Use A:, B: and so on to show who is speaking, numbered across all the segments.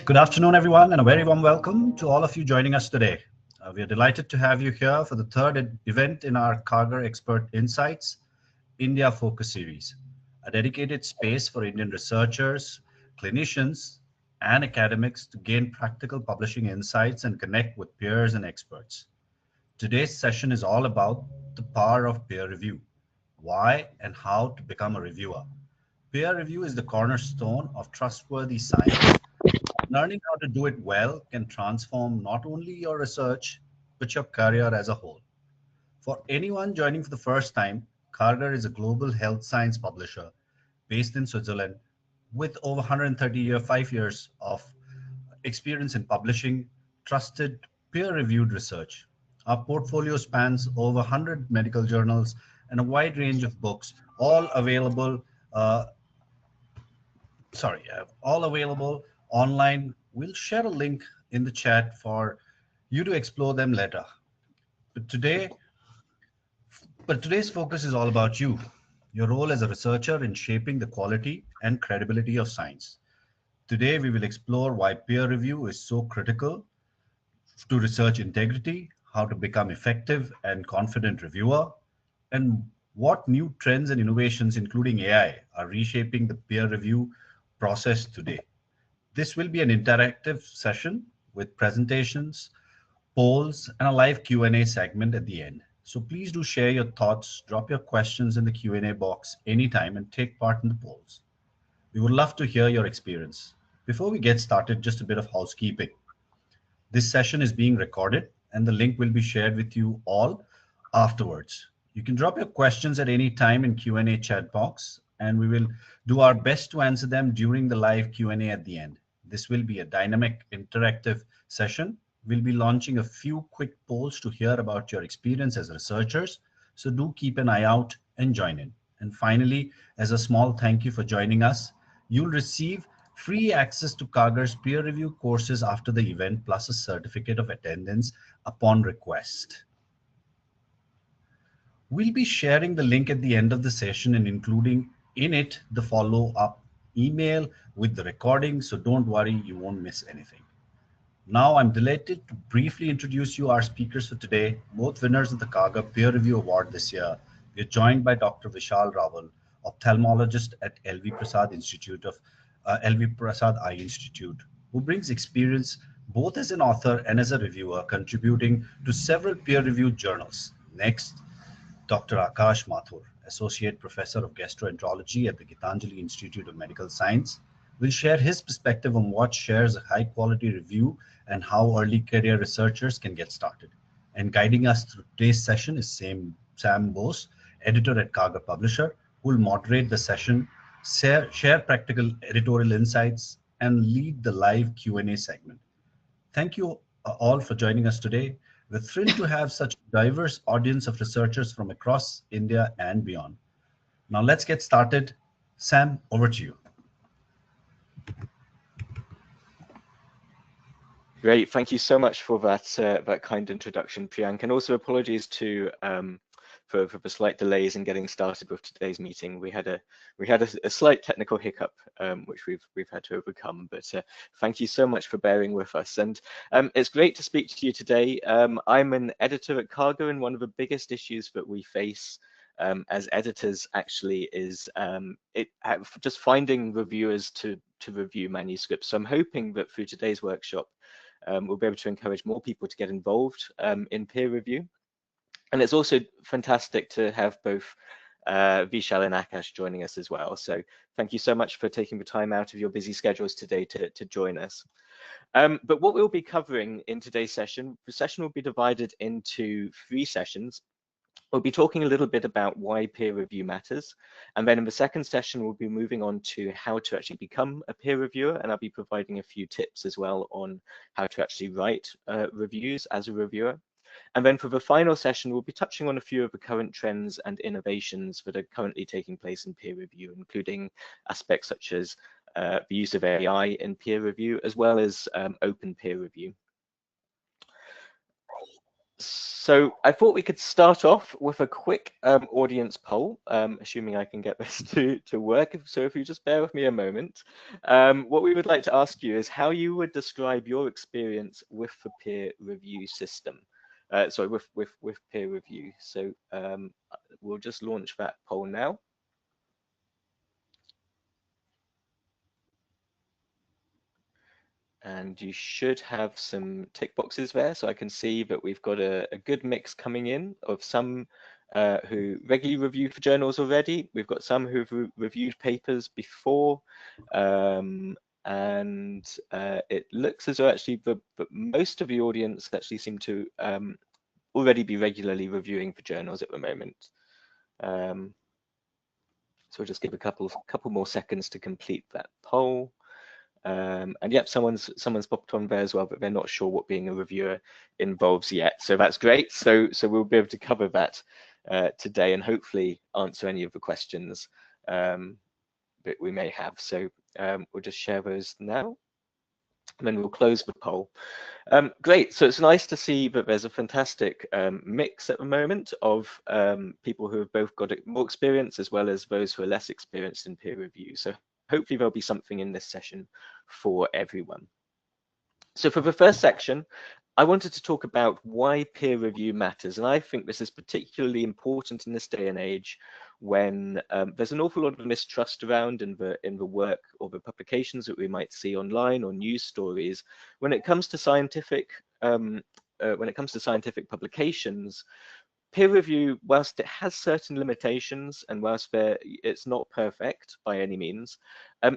A: Good afternoon, everyone, and a very warm welcome to all of you joining us today. We are delighted to have you here for the third event in our Karger Expert Insights India Focus Series, a dedicated space for Indian researchers, clinicians, and academics to gain practical publishing insights and connect with peers and experts. Today's session is all about the power of peer review, why and how to become a reviewer. Peer review is the cornerstone of trustworthy science. Learning how to do it well can transform not only your research, but your career as a whole. For anyone joining for the first time, Karger is a global health science publisher based in Switzerland with over 5 years of experience in publishing trusted peer-reviewed research. Our portfolio spans over 100 medical journals and a wide range of books, uh, all available online. We'll share a link in the chat for you to explore them later. But today, but today's focus is all about you, your role as a researcher in shaping the quality and credibility of science. Today, we will explore why peer review is so critical to research integrity, how to become effective and confident reviewer, and what new trends and innovations, including AI, are reshaping the peer review process today. This will be an interactive session with presentations, polls, and a live Q&A segment at the end. So please do share your thoughts, drop your questions in the Q&A box anytime, and take part in the polls. We would love to hear your experience. Before we get started, just a bit of housekeeping. This session is being recorded, and the link will be shared with you all afterwards. You can drop your questions at any time in Q&A chat box, and we will do our best to answer them during the live Q&A at the end. This will be a dynamic, interactive session. We'll be launching a few quick polls to hear about your experience as researchers, so do keep an eye out and join in. And finally, as a small thank you for joining us, you'll receive free access to Karger's peer review courses after the event, plus a certificate of attendance upon request. We'll be sharing the link at the end of the session and including in it the follow-up email with the recording, so don't worry, you won't miss anything. Now I'm delighted to briefly introduce you our speakers for today, both winners of the Karger Peer Review Award this year. We're joined by Dr. Vishal Rawal, ophthalmologist at LV Prasad Eye Institute, who brings experience both as an author and as a reviewer, contributing to several peer-reviewed journals. Next, Dr. Akash Mathur, Associate Professor of Gastroenterology at the Gitanjali Institute of Medical Science, will share his perspective on what shares a high-quality review and how early career researchers can get started. And guiding us through today's session is Sam Bose, editor at Karger Publisher, who will moderate the session, share practical editorial insights, and lead the live Q&A segment. Thank you all for joining us today. We're thrilled to have such a diverse audience of researchers from across India and beyond. Now let's get started. Sam, over to you.
B: Great, thank you so much for that kind introduction, Priyank, and also apologies to for the slight delays in getting started with today's meeting. We had a slight technical hiccup which we've had to overcome, but thank you so much for bearing with us. And it's great to speak to you today. I'm an editor at Karger, and one of the biggest issues that we face as editors actually is just finding reviewers to review manuscripts. So I'm hoping that through today's workshop, we'll be able to encourage more people to get involved in peer review. And it's also fantastic to have both Vishal and Akash joining us as well. So thank you so much for taking the time out of your busy schedules today to join us. But what we'll be covering in today's session, the session will be divided into 3 sessions. We'll be talking a little bit about why peer review matters. And then in the second session, we'll be moving on to how to actually become a peer reviewer. And I'll be providing a few tips as well on how to actually write reviews as a reviewer. And then for the final session, we'll be touching on a few of the current trends and innovations that are currently taking place in peer review, including aspects such as the use of AI in peer review, as well as open peer review. So I thought we could start off with a quick audience poll, assuming I can get this to work. So if you just bear with me a moment, what we would like to ask you is how you would describe your experience with the peer review system. Sorry, with peer review. So we'll just launch that poll now. And you should have some tick boxes there. So I can see that we've got a good mix coming in of some who regularly review for journals already. We've got some who've reviewed papers before. And it looks as though actually the most of the audience actually seem to already be regularly reviewing for journals at the moment. So we'll just give a couple more seconds to complete that poll. And yep, someone's popped on there as well, but they're not sure what being a reviewer involves yet. So that's great. So we'll be able to cover that today and hopefully answer any of the questions that we may have. So we'll just share those now, and then we'll close the poll. Great. So it's nice to see that there's a fantastic mix at the moment of people who have both got more experience as well as those who are less experienced in peer review. So hopefully there'll be something in this session for everyone. So for the first section, I wanted to talk about why peer review matters. And I think this is particularly important in this day and age when there's an awful lot of mistrust around in the work or the publications that we might see online or news stories. When it comes to scientific publications, peer review, whilst it has certain limitations and whilst it's not perfect by any means,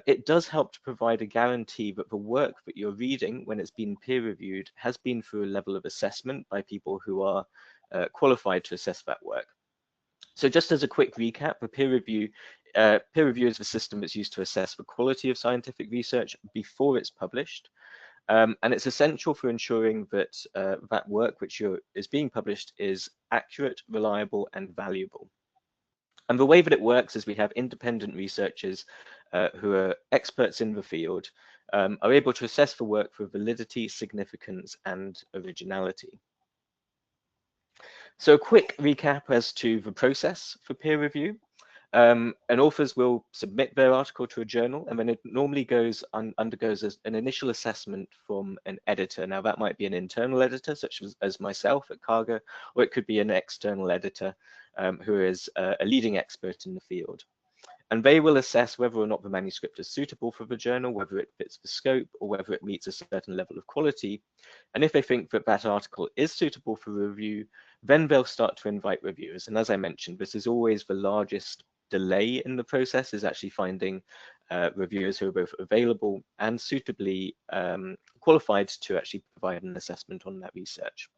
B: it does help to provide a guarantee that the work that you're reading when it's been peer reviewed has been through a level of assessment by people who are qualified to assess that work. So just as a quick recap, the peer review is the system that's used to assess the quality of scientific research before it's published. And it's essential for ensuring that that work which is being published is accurate, reliable, and valuable. And the way that it works is we have independent researchers who are experts in the field, are able to assess the work for validity, significance, and originality. So a quick recap as to the process for peer review. And authors will submit their article to a journal, and then it normally undergoes an initial assessment from an editor. Now that might be an internal editor, such as myself at Karger, or it could be an external editor who is a leading expert in the field. And they will assess whether or not the manuscript is suitable for the journal, whether it fits the scope, or whether it meets a certain level of quality. And if they think that that article is suitable for review, then they'll start to invite reviewers. And as I mentioned, this is always the largest delay in the process, is actually finding reviewers who are both available and suitably qualified to actually provide an assessment on that research.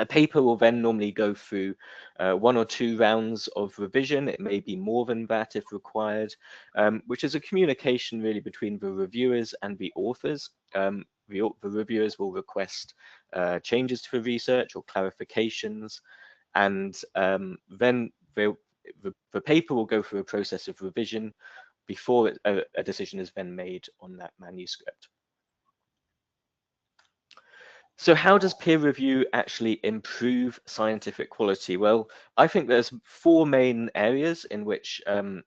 B: A paper will then normally go through 1 or 2 rounds of revision. It may be more than that if required, which is a communication really between the reviewers and the authors. The reviewers will request changes to the research or clarifications, and then the paper will go through a process of revision before a decision is then made on that manuscript. So how does peer review actually improve scientific quality? Well, I think there's 4 main areas in which the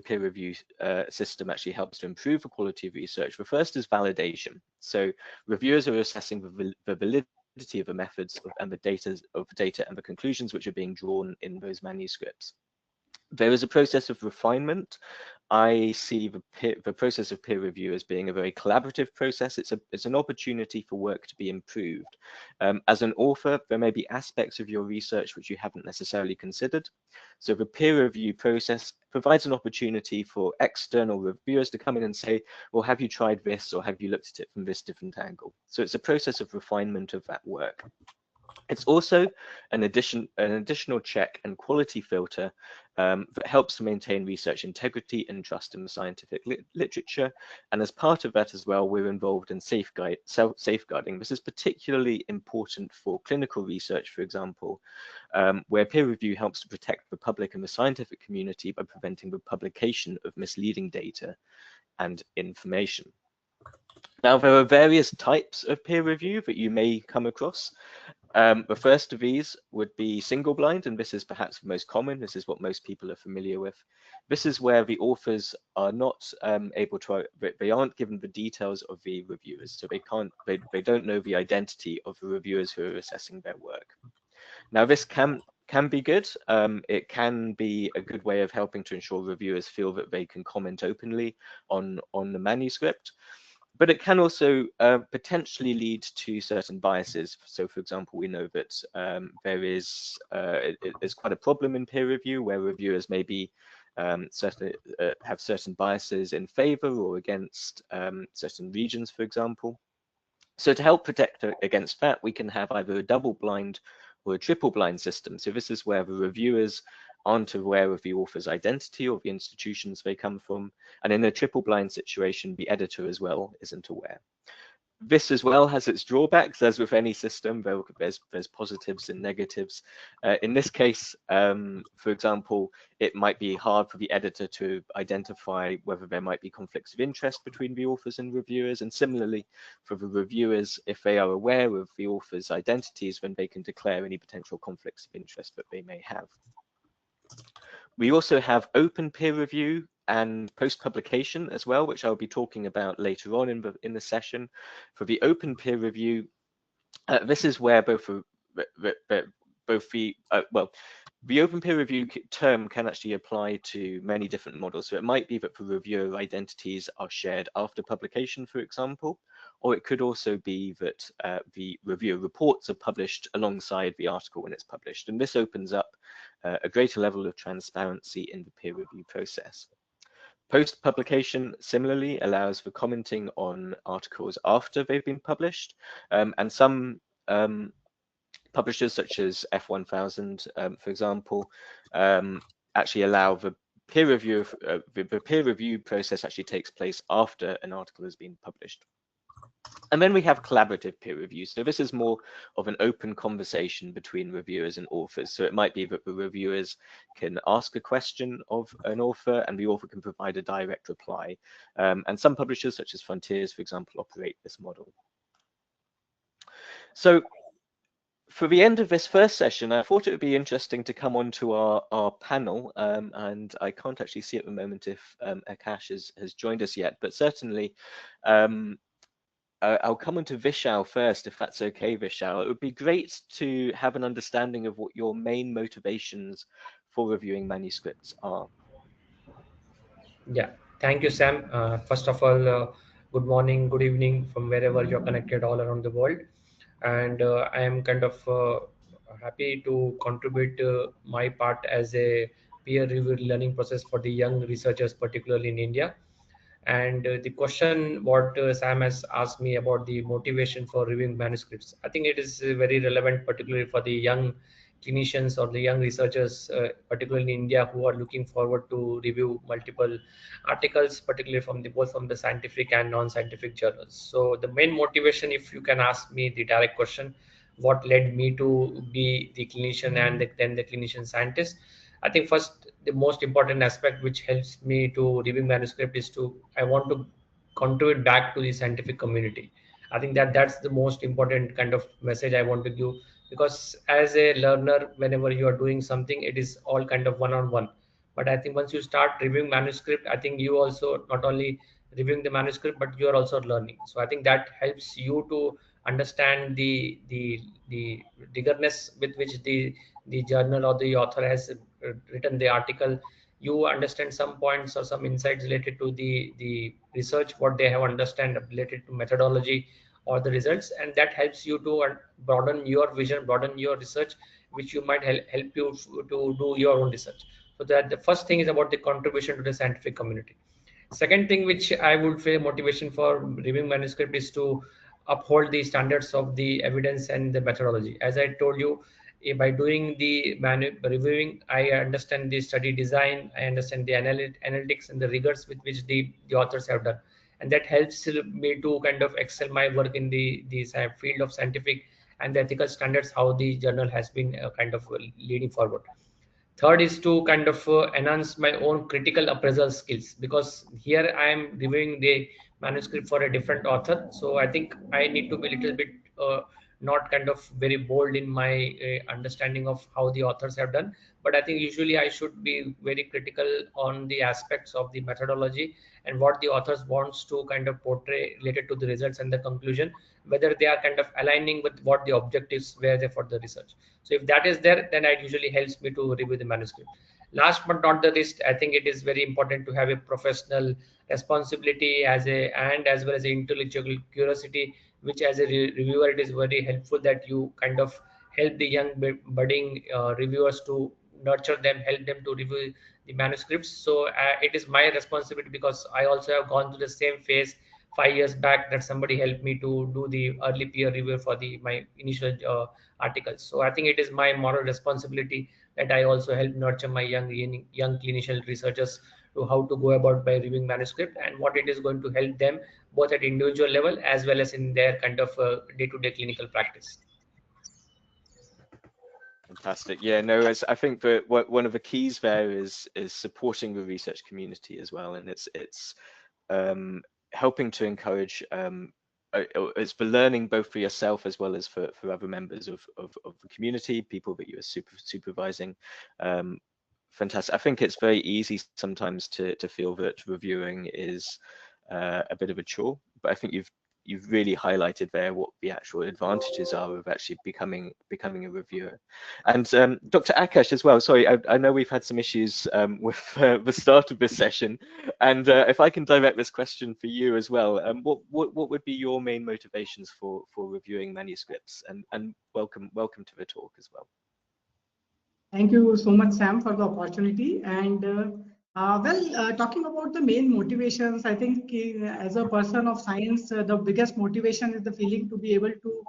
B: peer review system actually helps to improve the quality of research. The first is validation. So reviewers are assessing the validity of the methods and the data and the conclusions which are being drawn in those manuscripts. There is a process of refinement. I see the process of peer review as being a very collaborative process. It's an opportunity for work to be improved. As an author, there may be aspects of your research which you haven't necessarily considered. So the peer review process provides an opportunity for external reviewers to come in and say, well, have you tried this, or have you looked at it from this different angle? So it's a process of refinement of that work. It's also an additional check and quality filter that helps to maintain research integrity and trust in the scientific literature. And as part of that as well, we're involved in safeguarding. This is particularly important for clinical research, for example, where peer review helps to protect the public and the scientific community by preventing the publication of misleading data and information. Now, there are various types of peer review that you may come across. The first of these would be single blind, and this is perhaps the most common. This is what most people are familiar with. This is where the authors are not able to, they aren't given the details of the reviewers, so they don't know the identity of the reviewers who are assessing their work. Now, this can be good. It can be a good way of helping to ensure reviewers feel that they can comment openly on the manuscript. But it can also potentially lead to certain biases. So, for example, we know that there's quite a problem in peer review where reviewers maybe have certain biases in favor or against certain regions, for example. So to help protect against that, we can have either a double blind or a triple blind system. So this is where the reviewers aren't aware of the author's identity or the institutions they come from. And in a triple blind situation, the editor as well isn't aware. This as well has its drawbacks, as with any system. There's positives and negatives. In this case, for example, it might be hard for the editor to identify whether there might be conflicts of interest between the authors and reviewers, and similarly for the reviewers, if they are aware of the authors' identities, then they can declare any potential conflicts of interest that they may have. We also have open peer review and post-publication as well, which I'll be talking about later on in the session. For the open peer review, this is where the open peer review term can actually apply to many different models. So it might be that the reviewer identities are shared after publication, for example, or it could also be that the reviewer reports are published alongside the article when it's published. And this opens up a greater level of transparency in the peer review process. Post-publication similarly allows for commenting on articles after they've been published, and some publishers such as F1000, for example, actually allow the peer review process actually takes place after an article has been published. And then we have collaborative peer review. So this is more of an open conversation between reviewers and authors. So it might be that the reviewers can ask a question of an author and the author can provide a direct reply. And some publishers, such as Frontiers, for example, operate this model. So for the end of this first session, I thought it would be interesting to come on to our panel, and I can't actually see at the moment if Akash has joined us yet, but certainly I'll come on to Vishal first, if that's okay, Vishal. It would be great to have an understanding of what your main motivations for reviewing manuscripts are.
C: Yeah, thank you, Sam. First of all, good morning, good evening from wherever you're connected all around the world. And I am kind of happy to contribute my part as a peer reviewed learning process for the young researchers, particularly in India. And the question what Sam has asked me about the motivation for reviewing manuscripts, I think it is very relevant, particularly for the young clinicians or the young researchers, particularly in India, who are looking forward to review multiple articles, particularly from both from the scientific and non-scientific journals. So the main motivation, if you can ask me the direct question, what led me to be the clinician and then the clinician scientist, I think first the most important aspect which helps me to review manuscript is to I want to contribute back to the scientific community. I think that's the most important kind of message I want to give, because as a learner, whenever you are doing something, it is all kind of one-on-one. But I think once you start reviewing manuscript, I think you also not only reviewing the manuscript, but you are also learning. So I think that helps you to understand the rigorness with which the journal or the author has written the article. You understand some points or some insights related to the research, what they have understand related to methodology or the results, and that helps you to broaden your vision, broaden your research, which you might help you to do your own research. So that the first thing is about the contribution to the scientific community. Second thing which I would say motivation for reviewing manuscript is to uphold the standards of the evidence and the methodology. As I told you, by doing the reviewing, I understand the study design, I understand the analytics and the rigors with which the authors have done. And that helps me to kind of excel my work in the field of scientific and the ethical standards, how the journal has been kind of leading forward. Third is to kind of enhance my own critical appraisal skills, because here I am reviewing the manuscript for a different author. So I think I need to be a little bit not kind of very bold in my understanding of how the authors have done. But I think usually I should be very critical on the aspects of the methodology and what the authors wants to kind of portray related to the results and the conclusion, whether they are kind of aligning with what the objectives were there for the research. So if that is there, then it usually helps me to review the manuscript. Last but not the least, I think it is very important to have a professional responsibility as a and as well as a intellectual curiosity, which as a reviewer it is very helpful that you kind of help the young budding reviewers to nurture them, help them to review the manuscripts. So it is my responsibility, because I also have gone through the same phase 5 years back, that somebody helped me to do the early peer review for the my initial articles. So I think it is my moral responsibility that I also help nurture my young clinician researchers to how to go about by reviewing manuscript, and what it is going to help them both at individual level as well as in their kind of day-to-day clinical practice.
B: Fantastic. Yeah, no, as I think that one of the keys there is supporting the research community as well, and it's helping to encourage it's for learning both for yourself as well as for other members of the community, people that you are supervising. Fantastic. I think it's very easy sometimes to feel that reviewing is a bit of a chore, but I think you've really highlighted there what the actual advantages are of actually becoming a reviewer. And Dr. Akash as well, sorry, I know we've had some issues with the start of this session, and if I can direct this question for you as well, what would be your main motivations for reviewing manuscripts? And welcome to the talk as well.
D: Thank you so much, Sam, for the opportunity. And talking about the main motivations, I think as a person of science, the biggest motivation is the feeling to be able to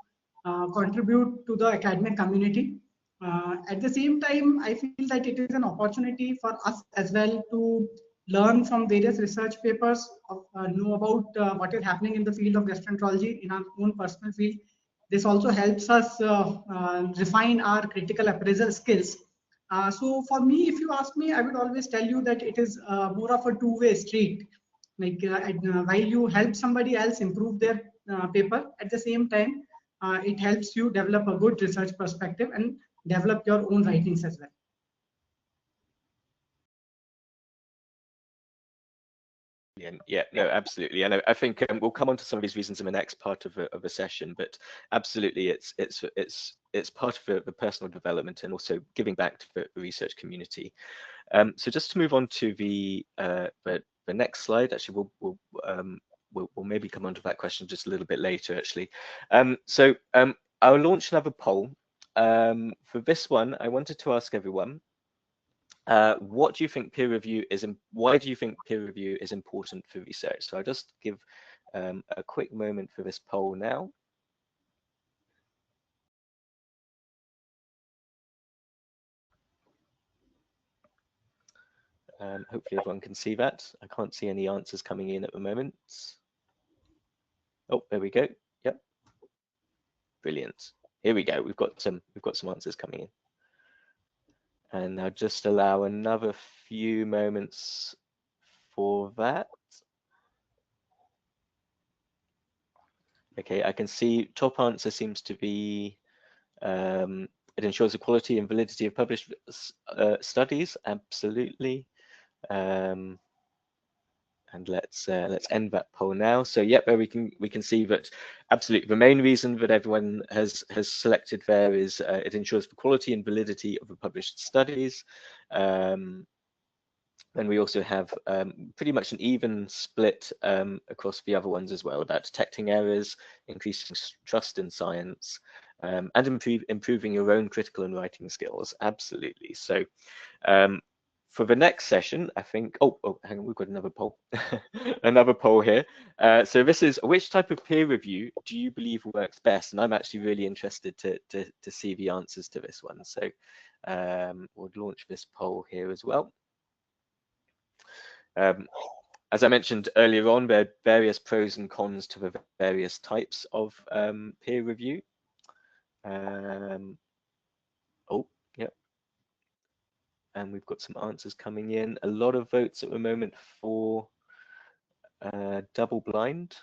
D: contribute to the academic community. At the same time, I feel that it is an opportunity for us as well to learn from various research papers, know about what is happening in the field of gastroenterology in our own personal field. This also helps us refine our critical appraisal skills. So for me, if you ask me, I would always tell you that it is more of a two-way street. Like while you help somebody else improve their paper, at the same time, it helps you develop a good research perspective and develop your own writings as well.
B: Yeah, no, absolutely. And I think we'll come on to some of these reasons in the next part of the session, but absolutely, it's part of the personal development and also giving back to the research community. So just to move on to the next slide, actually, we'll maybe come on to that question just a little bit later, actually. So I'll launch another poll. For this one, I wanted to ask everyone, what do you think peer review is, and why do you think peer review is important for research? So I'll just give a quick moment for this poll now. Hopefully everyone can see that. I can't see any answers coming in at the moment. Oh, there we go. Yep. Brilliant. Here we go. We've got some answers coming in. And I'll just allow another few moments for that. Okay, I can see top answer seems to be it ensures the quality and validity of published studies. Absolutely. And let's end that poll now. So yep, we can see that absolutely the main reason that everyone has selected there is it ensures the quality and validity of the published studies. And we also have pretty much an even split across the other ones as well, about detecting errors, increasing trust in science, and improving your own critical and writing skills. Absolutely. So for the next session, I think, oh, hang on, we've got another poll, another poll here. So this is, which type of peer review do you believe works best? And I'm actually really interested to see the answers to this one. So we'll launch this poll here as well. As I mentioned earlier on, there are various pros and cons to the various types of peer review. Oh, yep. And we've got some answers coming in. A lot of votes at the moment for double blind.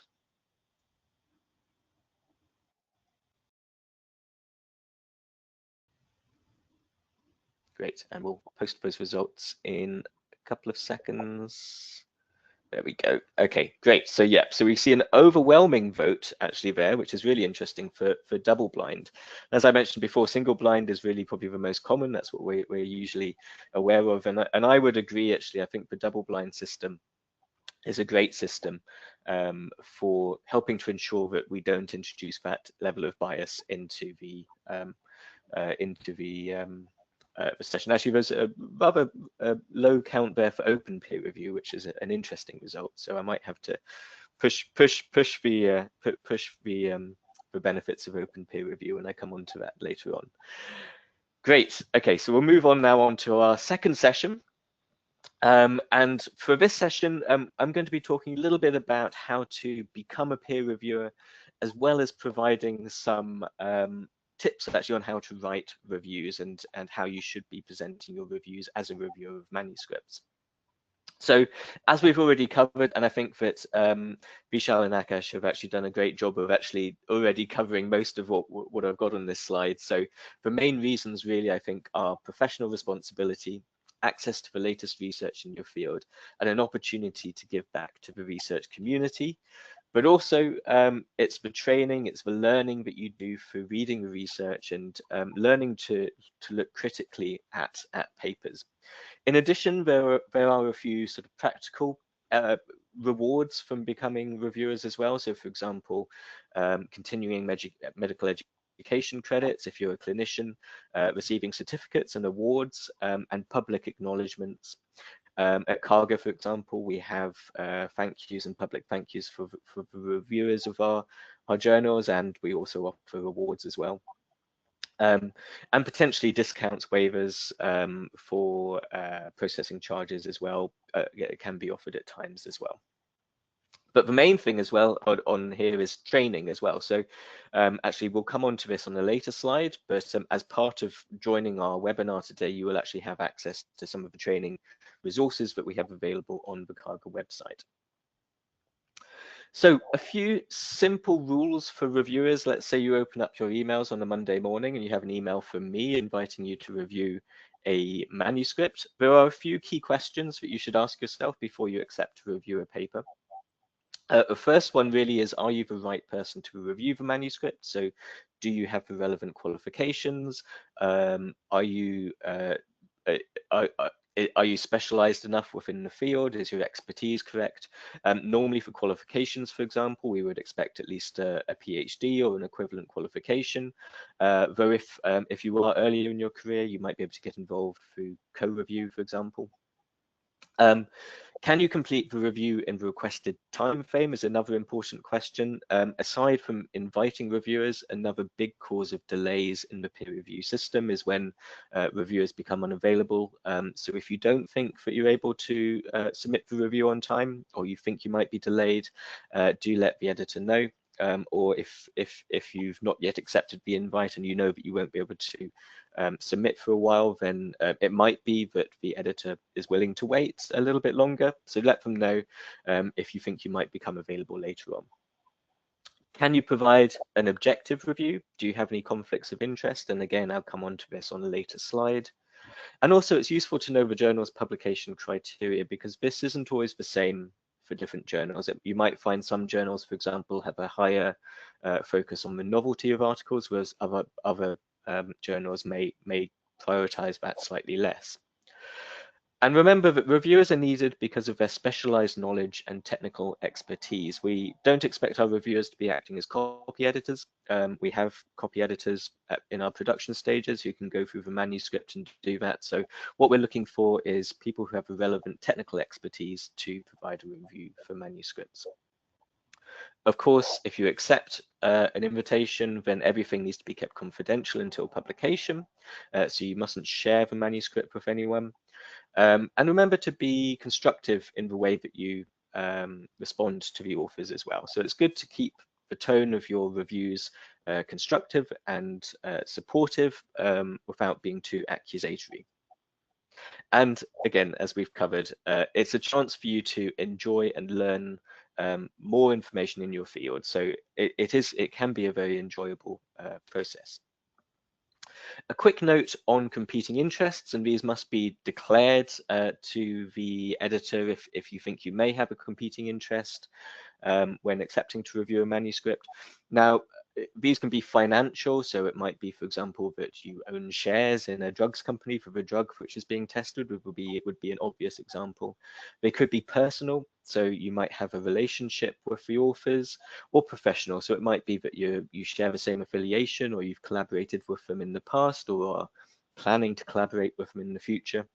B: Great, and we'll post those results in a couple of seconds. There we go. Okay, great. So yeah, so we see an overwhelming vote actually there, which is really interesting for double blind. As I mentioned before, single blind is really probably the most common. That's what we're usually aware of, and I would agree actually. I think the double blind system is a great system for helping to ensure that we don't introduce that level of bias into the session. Actually, there's a rather low count there for open peer review, which is an interesting result. So I might have to push the benefits of open peer review when I come on to that later on. Great. Okay, so we'll move on now on to our second session. And for this session, I'm going to be talking a little bit about how to become a peer reviewer, as well as providing some tips actually on how to write reviews and how you should be presenting your reviews as a reviewer of manuscripts. So as we've already covered, and I think that Vishal and Akash have actually done a great job of actually already covering most of what I've got on this slide. So the main reasons really, I think, are professional responsibility, access to the latest research in your field, and an opportunity to give back to the research community. But also it's the training, it's the learning that you do through reading the research and learning to look critically at papers. In addition, there are a few sort of practical rewards from becoming reviewers as well. So for example, continuing medical education credits if you're a clinician, receiving certificates and awards, and public acknowledgements. At Karger, for example, we have thank yous and public thank yous for the reviewers of our journals, and we also offer awards as well. And potentially discounts, waivers for processing charges as well. It can be offered at times as well. But the main thing as well on here is training as well. So actually we'll come on to this on a later slide, but as part of joining our webinar today, you will actually have access to some of the training resources that we have available on the Karger website. So a few simple rules for reviewers. Let's say you open up your emails on a Monday morning and you have an email from me inviting you to review a manuscript. There are a few key questions that you should ask yourself before you accept to review a paper. The first one really is, are you the right person to review the manuscript? So do you have the relevant qualifications? Are you specialized enough within the field? Is your expertise correct? Normally for qualifications, for example, we would expect at least a PhD or an equivalent qualification. Though if you are earlier in your career, you might be able to get involved through co-review, for example. Can you complete the review in the requested time frame is another important question. Aside from inviting reviewers, another big cause of delays in the peer review system is when reviewers become unavailable. So if you don't think that you're able to submit the review on time, or you think you might be delayed, do let the editor know. Or if you've not yet accepted the invite and you know that you won't be able to submit for a while, then it might be that the editor is willing to wait a little bit longer. So let them know if you think you might become available later on. Can you provide an objective review? Do you have any conflicts of interest? And again, I'll come on to this on a later slide. And also it's useful to know the journal's publication criteria, because this isn't always the same for different journals. You might find some journals, for example, have a higher focus on the novelty of articles, whereas other journals may prioritize that slightly less. And remember that reviewers are needed because of their specialized knowledge and technical expertise. We don't expect our reviewers to be acting as copy editors. We have copy editors in our production stages who can go through the manuscript and do that. So what we're looking for is people who have the relevant technical expertise to provide a review for manuscripts. Of course, if you accept an invitation, then everything needs to be kept confidential until publication. So you mustn't share the manuscript with anyone. And remember to be constructive in the way that you respond to the authors as well. So it's good to keep the tone of your reviews constructive and supportive without being too accusatory. And again, as we've covered, it's a chance for you to enjoy and learn more information in your field. So it can be a very enjoyable process. A quick note on competing interests, and these must be declared to the editor if you think you may have a competing interest when accepting to review a manuscript. Now, these can be financial, so it might be, for example, that you own shares in a drugs company for the drug which is being tested, would be an obvious example. They could be personal, so you might have a relationship with the authors, or professional, so it might be that you share the same affiliation, or you've collaborated with them in the past, or are planning to collaborate with them in the future.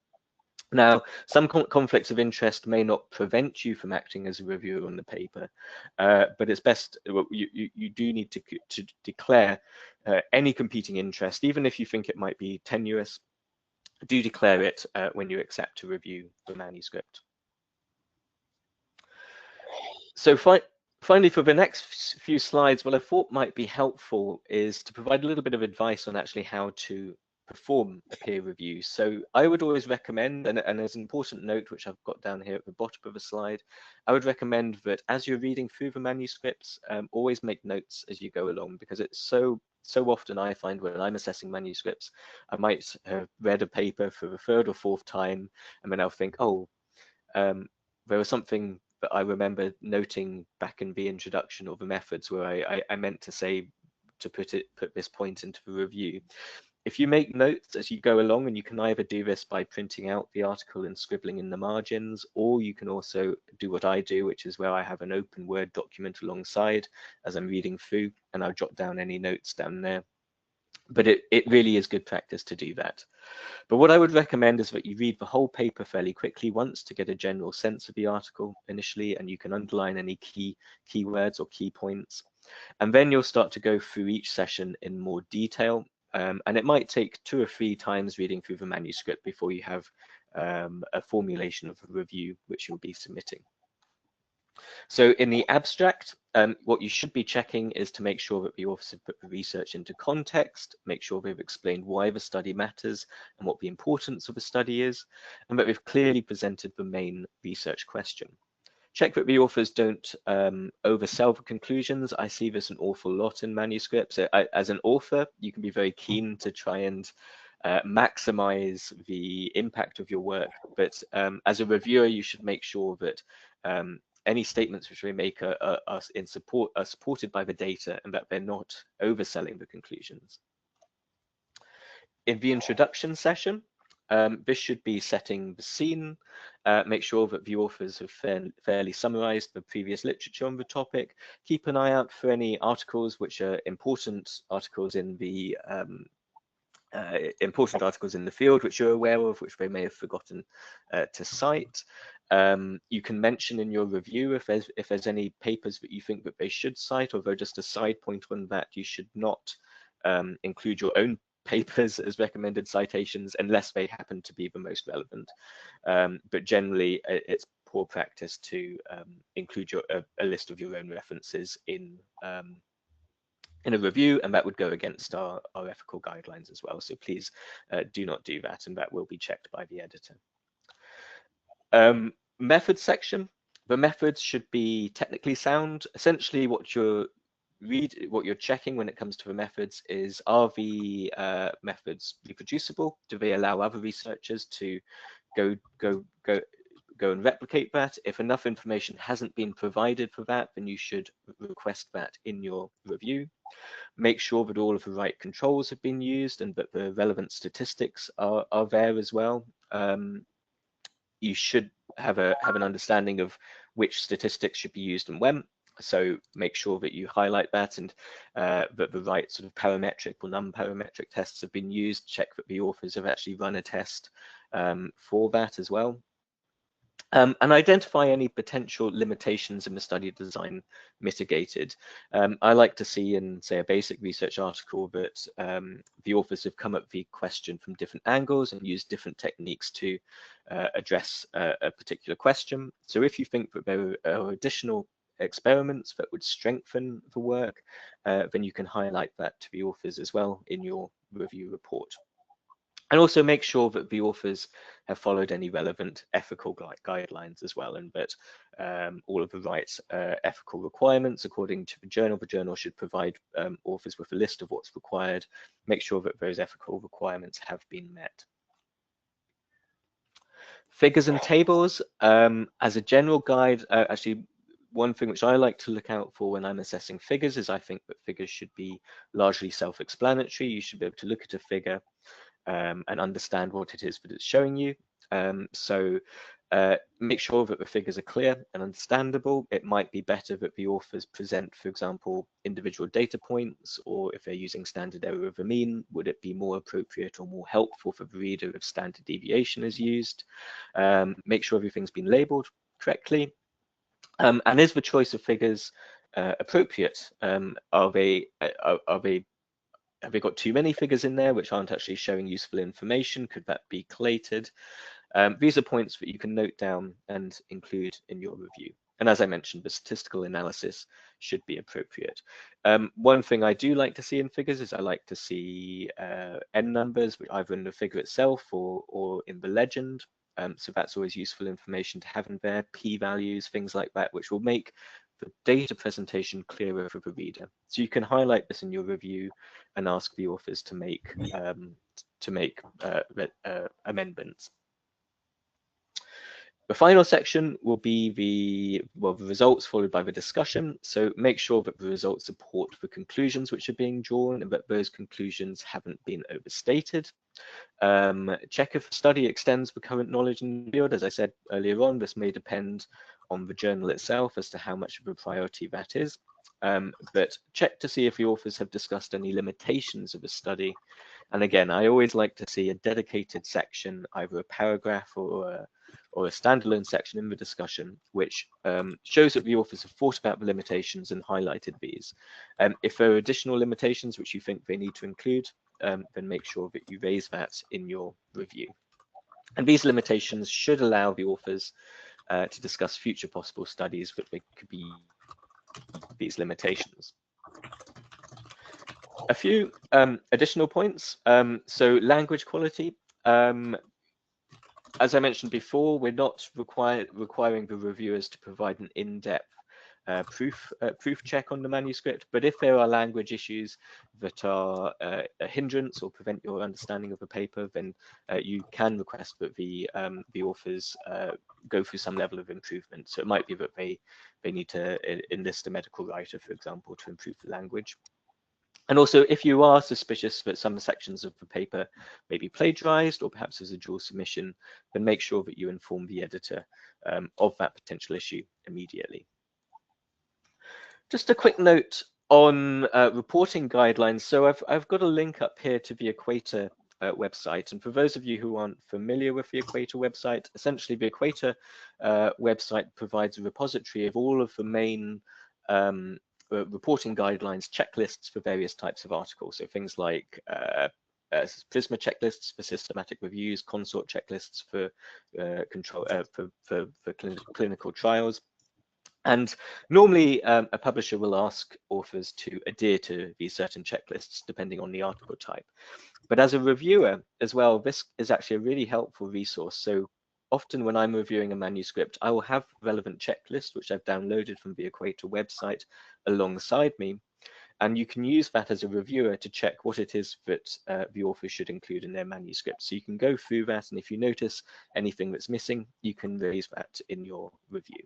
B: Now, some conflicts of interest may not prevent you from acting as a reviewer on the paper, but it's best, you do need to declare any competing interest, even if you think it might be tenuous. Do declare it when you accept to review the manuscript. So finally, for the next few slides, what I thought might be helpful is to provide a little bit of advice on actually how to perform a peer review. So I would always recommend, and there's an important note which I've got down here at the bottom of the slide, I would recommend that as you're reading through the manuscripts, always make notes as you go along, because it's so often I find when I'm assessing manuscripts, I might have read a paper for the third or fourth time, and then I'll think, oh, there was something that I remember noting back in the introduction or the methods where I meant to say to put this point into the review. If you make notes as you go along, and you can either do this by printing out the article and scribbling in the margins, or you can also do what I do, which is where I have an open Word document alongside as I'm reading through, and I'll jot down any notes down there. But it really is good practice to do that. But what I would recommend is that you read the whole paper fairly quickly once to get a general sense of the article initially, and you can underline any keywords or key points. And then you'll start to go through each session in more detail. And it might take 2 or 3 times reading through the manuscript before you have a formulation of a review which you'll be submitting. So in the abstract, what you should be checking is to make sure that the authors have put the research into context, make sure they've explained why the study matters and what the importance of the study is, and that they've clearly presented the main research question. Check that the authors don't oversell the conclusions. I see this an awful lot in manuscripts. As an author, you can be very keen to try and maximize the impact of your work, but as a reviewer, you should make sure that any statements which we make are supported by the data, and that they're not overselling the conclusions. In the introduction session, this should be setting the scene, make sure that the authors have fairly summarized the previous literature on the topic, keep an eye out for any articles which are important articles in the field which you're aware of, which they may have forgotten to cite. You can mention in your review if there's any papers that you think that they should cite, although just a side point on that, you should not include your own papers as recommended citations unless they happen to be the most relevant. But generally, it's poor practice to include a list of your own references in a review, and that would go against our ethical guidelines as well. So please do not do that, and that will be checked by the editor. Method section. The methods should be technically sound. Essentially, what you're checking when it comes to the methods is, are the methods reproducible? Do they allow other researchers to go and replicate that? If enough information hasn't been provided for that, then you should request that in your review. Make sure that all of the right controls have been used and that the relevant statistics are there as well. You should have an understanding of which statistics should be used and when. So make sure that you highlight that, and that the right sort of parametric or non-parametric tests have been used. Check that the authors have actually run a test for that as well. And identify any potential limitations in the study design mitigated. I like to see in, say, a basic research article that the authors have come at the question from different angles and used different techniques to address a particular question. So if you think that there are additional experiments that would strengthen the work, then you can highlight that to the authors as well in your review report. And also make sure that the authors have followed any relevant ethical guidelines as well, and that all of the right ethical requirements according to the journal. The journal should provide authors with a list of what's required, make sure that those ethical requirements have been met. Figures and tables, as a general guide, actually one thing which I like to look out for when I'm assessing figures is I think that figures should be largely self-explanatory. You should be able to look at a figure and understand what it is that it's showing you. So make sure that the figures are clear and understandable. It might be better that the authors present, for example, individual data points, or if they're using standard error of the mean, would it be more appropriate or more helpful for the reader if standard deviation is used? Make sure everything's been labeled correctly. And is the choice of figures appropriate? Have they got too many figures in there which aren't actually showing useful information? Could that be collated? These are points that you can note down and include in your review. And as I mentioned, the statistical analysis should be appropriate. One thing I do like to see in figures is I like to see n numbers, either in the figure itself or in the legend. So that's always useful information to have in there, p-values, things like that, which will make the data presentation clearer for the reader. So you can highlight this in your review and ask the authors to make amendments. The final section will be the results followed by the discussion. So make sure that the results support the conclusions which are being drawn and that those conclusions haven't been overstated. Check if the study extends the current knowledge in the field. As I said earlier on, this may depend on the journal itself as to how much of a priority that is. But check to see if the authors have discussed any limitations of the study. And again, I always like to see a dedicated section, either a paragraph or a standalone section in the discussion, which shows that the authors have thought about the limitations and highlighted these. If there are additional limitations which you think they need to include, then make sure that you raise that in your review. And these limitations should allow the authors to discuss future possible studies that they could be these limitations. A few additional points. So language quality. As I mentioned before, we're not requiring the reviewers to provide an in-depth proof check on the manuscript, but if there are language issues that are a hindrance or prevent your understanding of the paper, then you can request that the authors go through some level of improvement. So it might be that they need to enlist a medical writer, for example, to improve the language. And also, if you are suspicious that some sections of the paper may be plagiarized or perhaps as a dual submission, then make sure that you inform the editor of that potential issue immediately. Just a quick note on reporting guidelines. So I've got a link up here to the Equator website. And for those of you who aren't familiar with the Equator website, essentially the Equator website provides a repository of all of the main reporting guidelines, checklists for various types of articles. So things like PRISMA checklists for systematic reviews, consort checklists for clinical trials. And normally a publisher will ask authors to adhere to these certain checklists depending on the article type. But as a reviewer as well, this is actually a really helpful resource. So often when I'm reviewing a manuscript, I will have relevant checklists, which I've downloaded from the Equator website alongside me. And you can use that as a reviewer to check what it is that the author should include in their manuscript. So you can go through that, and if you notice anything that's missing, you can raise that in your review.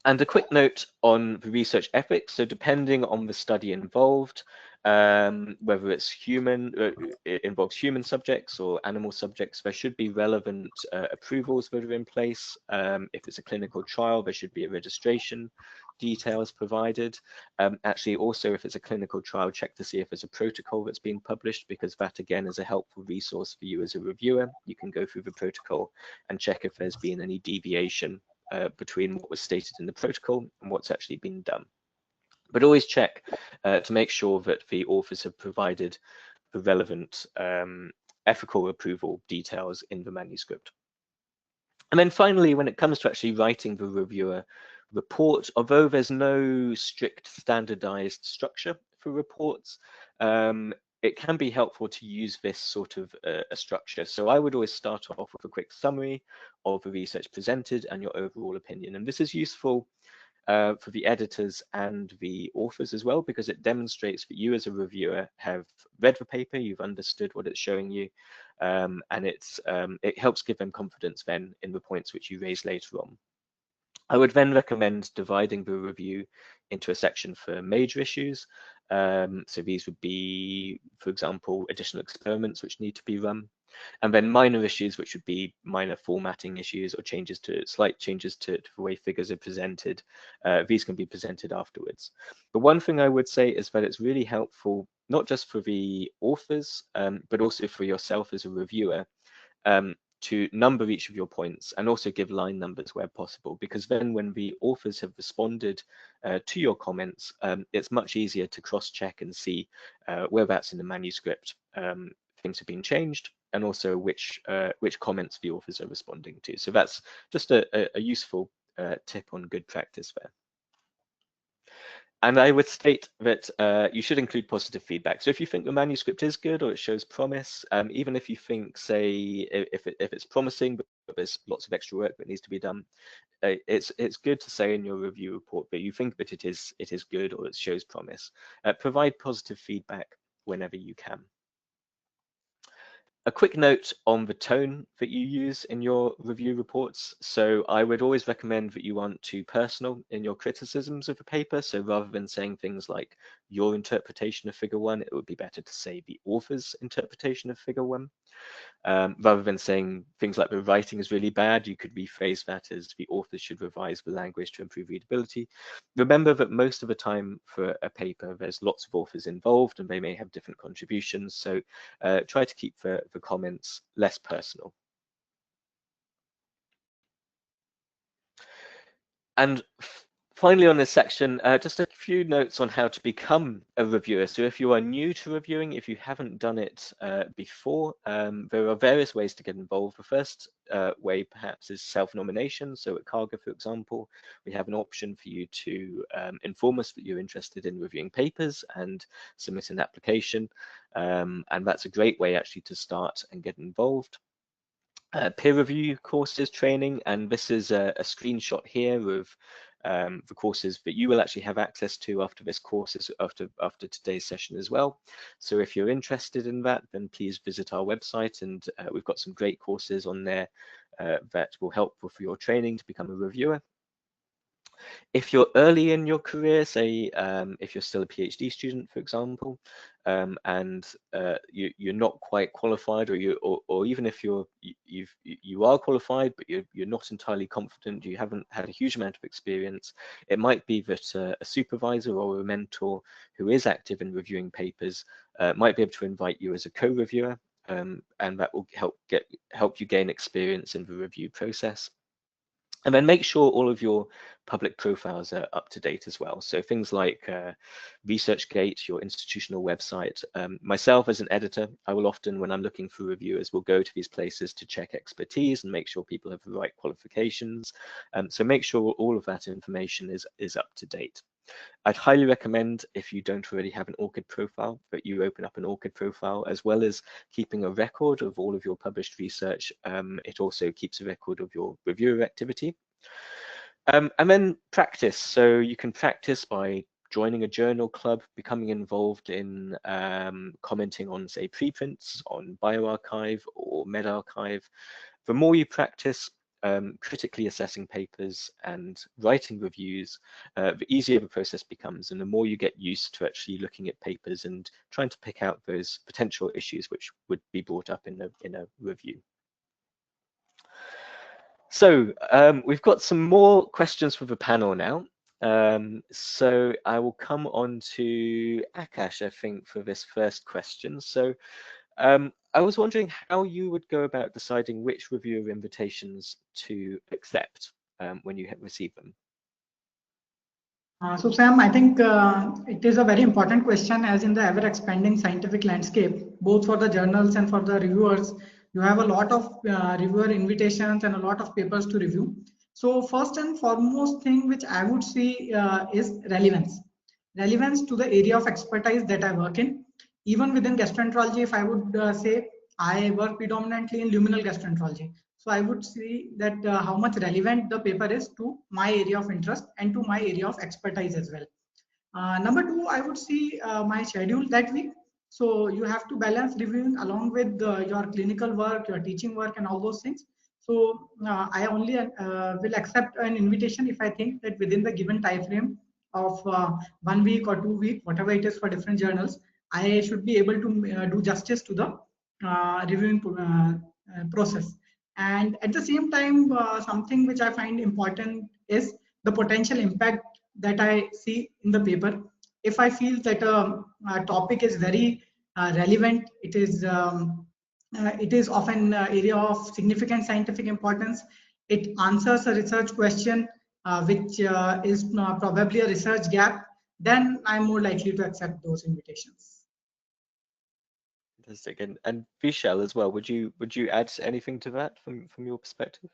B: And a quick note on the research ethics. So depending on the study involved, whether it's it involves human subjects or animal subjects, there should be relevant approvals that are in place. If it's a clinical trial, there should be a registration details provided. Actually, also, if it's a clinical trial, check to see if there's a protocol that's being published, because that, again, is a helpful resource for you as a reviewer. You can go through the protocol and check if there's been any deviation between what was stated in the protocol and what's actually been done. But always check to make sure that the authors have provided the relevant ethical approval details in the manuscript. And then finally, when it comes to actually writing the reviewer report, although there's no strict standardized structure for reports, it can be helpful to use this sort of a structure. So I would always start off with a quick summary of the research presented and your overall opinion. And this is useful for the editors and the authors as well, because it demonstrates that you as a reviewer have read the paper, you've understood what it's showing you, and it helps give them confidence then in the points which you raise later on. I would then recommend dividing the review into a section for major issues. So these would be, for example, additional experiments which need to be run, and then minor issues, which would be minor formatting issues or slight changes to the way figures are presented. These can be presented afterwards. But one thing I would say is that it's really helpful, not just for the authors, but also for yourself as a reviewer, to number each of your points and also give line numbers where possible, because then when the authors have responded to your comments, it's much easier to cross-check and see whereabouts in the manuscript things have been changed, and also which comments the authors are responding to. So that's just a useful tip on good practice there. And I would state that you should include positive feedback. So if you think the manuscript is good or it shows promise, even if you think, say, if it's promising, but there's lots of extra work that needs to be done, it's good to say in your review report that you think that it is good or it shows promise. Provide positive feedback whenever you can. A quick note on the tone that you use in your review reports. So I would always recommend that you aren't too personal in your criticisms of the paper. So rather than saying things like your interpretation of figure 1, it would be better to say the author's interpretation of figure 1. Rather than saying things like the writing is really bad, you could rephrase that as the authors should revise the language to improve readability. Remember that most of the time for a paper, there's lots of authors involved and they may have different contributions. So try to keep the comments less personal. And finally, on this section, just a few notes on how to become a reviewer. So if you are new to reviewing, if you haven't done it before, there are various ways to get involved. The first way perhaps is self-nomination. So at Karger, for example, we have an option for you to inform us that you're interested in reviewing papers and submit an application. And that's a great way actually to start and get involved. Peer review courses training, and this is a screenshot here of the courses that you will actually have access to after this course, after today's session as well. So if you're interested in that, then please visit our website, and we've got some great courses on there that will help with your training to become a reviewer. If you're early in your career, say if you're still a PhD student, for example, and you're not quite qualified, or even if you are qualified but you're not entirely confident, you haven't had a huge amount of experience, it might be that a supervisor or a mentor who is active in reviewing papers might be able to invite you as a co-reviewer, and that will help you gain experience in the review process. And then make sure all of your public profiles are up to date as well. So things like ResearchGate, your institutional website. Myself as an editor, I will often, when I'm looking for reviewers, will go to these places to check expertise and make sure people have the right qualifications. So make sure all of that information is up to date. I'd highly recommend, if you don't already have an ORCID profile, that you open up an ORCID profile, as well as keeping a record of all of your published research. It also keeps a record of your reviewer activity. And then practice. So you can practice by joining a journal club, becoming involved in commenting on, say, preprints, on bioRxiv or medRxiv. The more you practice critically assessing papers and writing reviews, the easier the process becomes, and the more you get used to actually looking at papers and trying to pick out those potential issues which would be brought up in a review. So we've got some more questions for the panel now. So I will come on to Akash, I think, for this first question. So I was wondering how you would go about deciding which reviewer invitations to accept when you receive them.
D: So Sam, I think it is a very important question, as in the ever expanding scientific landscape, both for the journals and for the reviewers, you have a lot of reviewer invitations and a lot of papers to review. So first and foremost thing which I would see is relevance to the area of expertise that I work in. Even within gastroenterology, if I would say, I work predominantly in luminal gastroenterology. So I would see that how much relevant the paper is to my area of interest and to my area of expertise as well. Number two, I would see my schedule that week. So you have to balance reviewing along with your clinical work, your teaching work, and all those things. So I only will accept an invitation if I think that within the given time frame of 1 week or 2 week, whatever it is for different journals, I should be able to do justice to the reviewing process. And at the same time, something which I find important is the potential impact that I see in the paper. If I feel that a topic is very relevant, it is of an area of significant scientific importance. It answers a research question which is probably a research gap. Then I'm more likely to accept those invitations.
B: Fantastic. And Vishal as well, would you add anything to that from your perspective?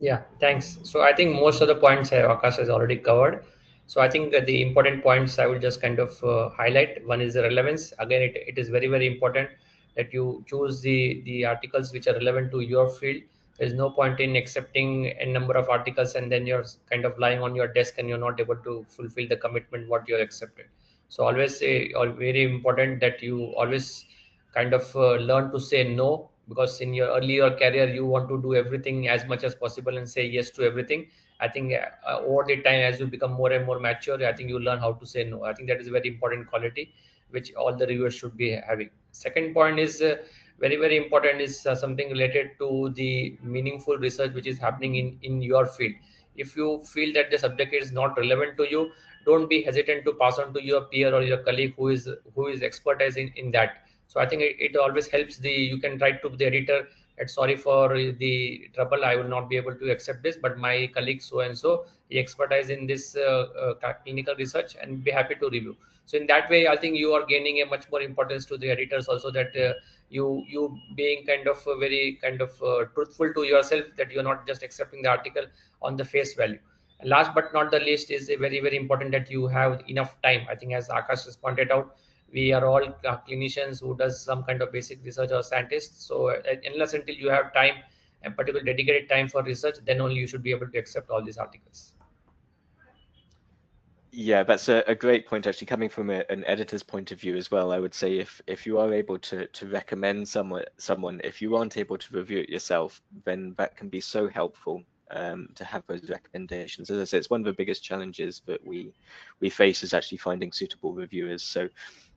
C: Yeah, thanks. So I think most of the points Akash has already covered. So I think that the important points I will just kind of highlight. One is the relevance. Again, it is very, very important that you choose the articles which are relevant to your field. There's no point in accepting a number of articles and then you're kind of lying on your desk and you're not able to fulfill the commitment what you're accepted. So always say, or very important that you always kind of learn to say no, because in your earlier career you want to do everything as much as possible and say yes to everything. I think over the time as you become more and more mature, I think you learn how to say no. I think that is a very important quality which all the reviewers should be having. Second point is very, very important is something related to the meaningful research which is happening in your field. If you feel that the subject is not relevant to you, don't be hesitant to pass on to your peer or your colleague who is expertise in that. So I think it always helps. You can write to the editor that sorry for the trouble, I will not be able to accept this, but my colleague so and so, he expertise in this clinical research and be happy to review. So in that way, I think you are gaining a much more importance to the editors also, that you being kind of very kind of truthful to yourself, that you're not just accepting the article on the face value. And last but not the least is a very, very important that you have enough time. I think as Akash has pointed out, we are all clinicians who does some kind of basic research or scientists. So unless until you have time and particular dedicated time for research, then only you should be able to accept all these articles.
B: Yeah, that's a great point, actually, coming from an editor's point of view as well. I would say if you are able to recommend someone, if you aren't able to review it yourself, then that can be so helpful to have those recommendations. As I say, it's one of the biggest challenges that we face is actually finding suitable reviewers.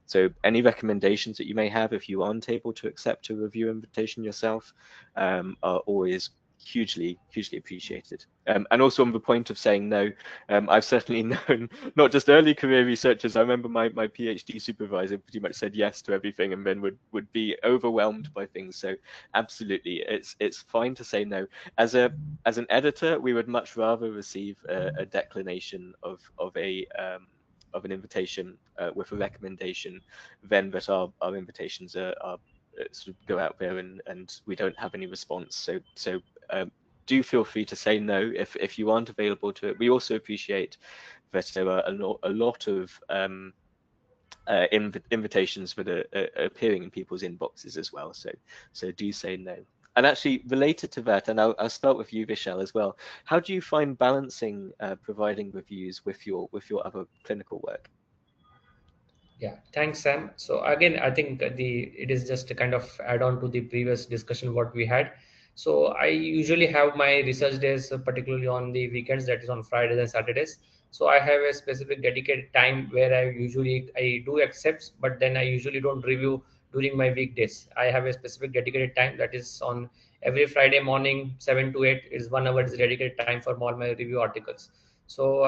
B: So any recommendations that you may have, if you aren't able to accept a review invitation yourself, are always hugely appreciated. And also on the point of saying no, I've certainly known not just early career researchers. I remember my PhD supervisor pretty much said yes to everything and then would be overwhelmed by things. So absolutely, it's fine to say no. As an editor, we would much rather receive a declination of an invitation with a recommendation than that our invitations are sort of go out there and we don't have any response. So do feel free to say no if you aren't available to it. We also appreciate that there are a lot of invitations that are appearing in people's inboxes as well. So do say no. And actually related to that, and I'll start with you, Vishal, as well. How do you find balancing providing reviews with your other clinical work?
C: Yeah, thanks, Sam. So again, I think it is just a kind of add on to the previous discussion what we had. So I usually have my research days, particularly on the weekends, that is on Fridays and Saturdays. So I have a specific dedicated time where I do accept, but then I usually don't review during my weekdays. I have a specific dedicated time that is on every Friday morning, 7 to 8 is 1 hour is dedicated time for all my review articles. So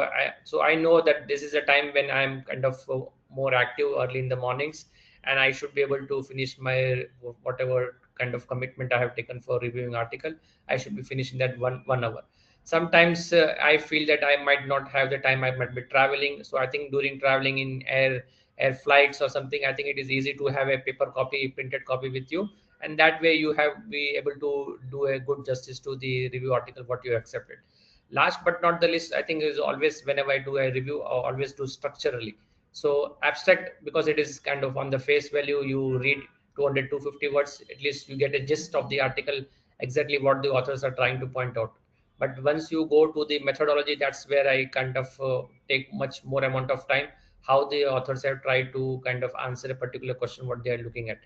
C: I know that this is a time when I'm kind of more active early in the mornings, and I should be able to finish my whatever kind of commitment I have taken for reviewing article. I should be finishing that one hour. Sometimes I feel that I might not have the time. I might be traveling, so I think during traveling in air flights or something, I think it is easy to have a paper copy, printed copy with you, and that way you have be able to do a good justice to the review article what you accepted. Last but not the least, I think is always whenever I do a review, I always do structurally. So abstract, because it is kind of on the face value, you read 200 250 words, at least you get a gist of the article, exactly what the authors are trying to point out. But once you go to the methodology, that's where I kind of take much more amount of time, how the authors have tried to kind of answer a particular question, what they are looking at.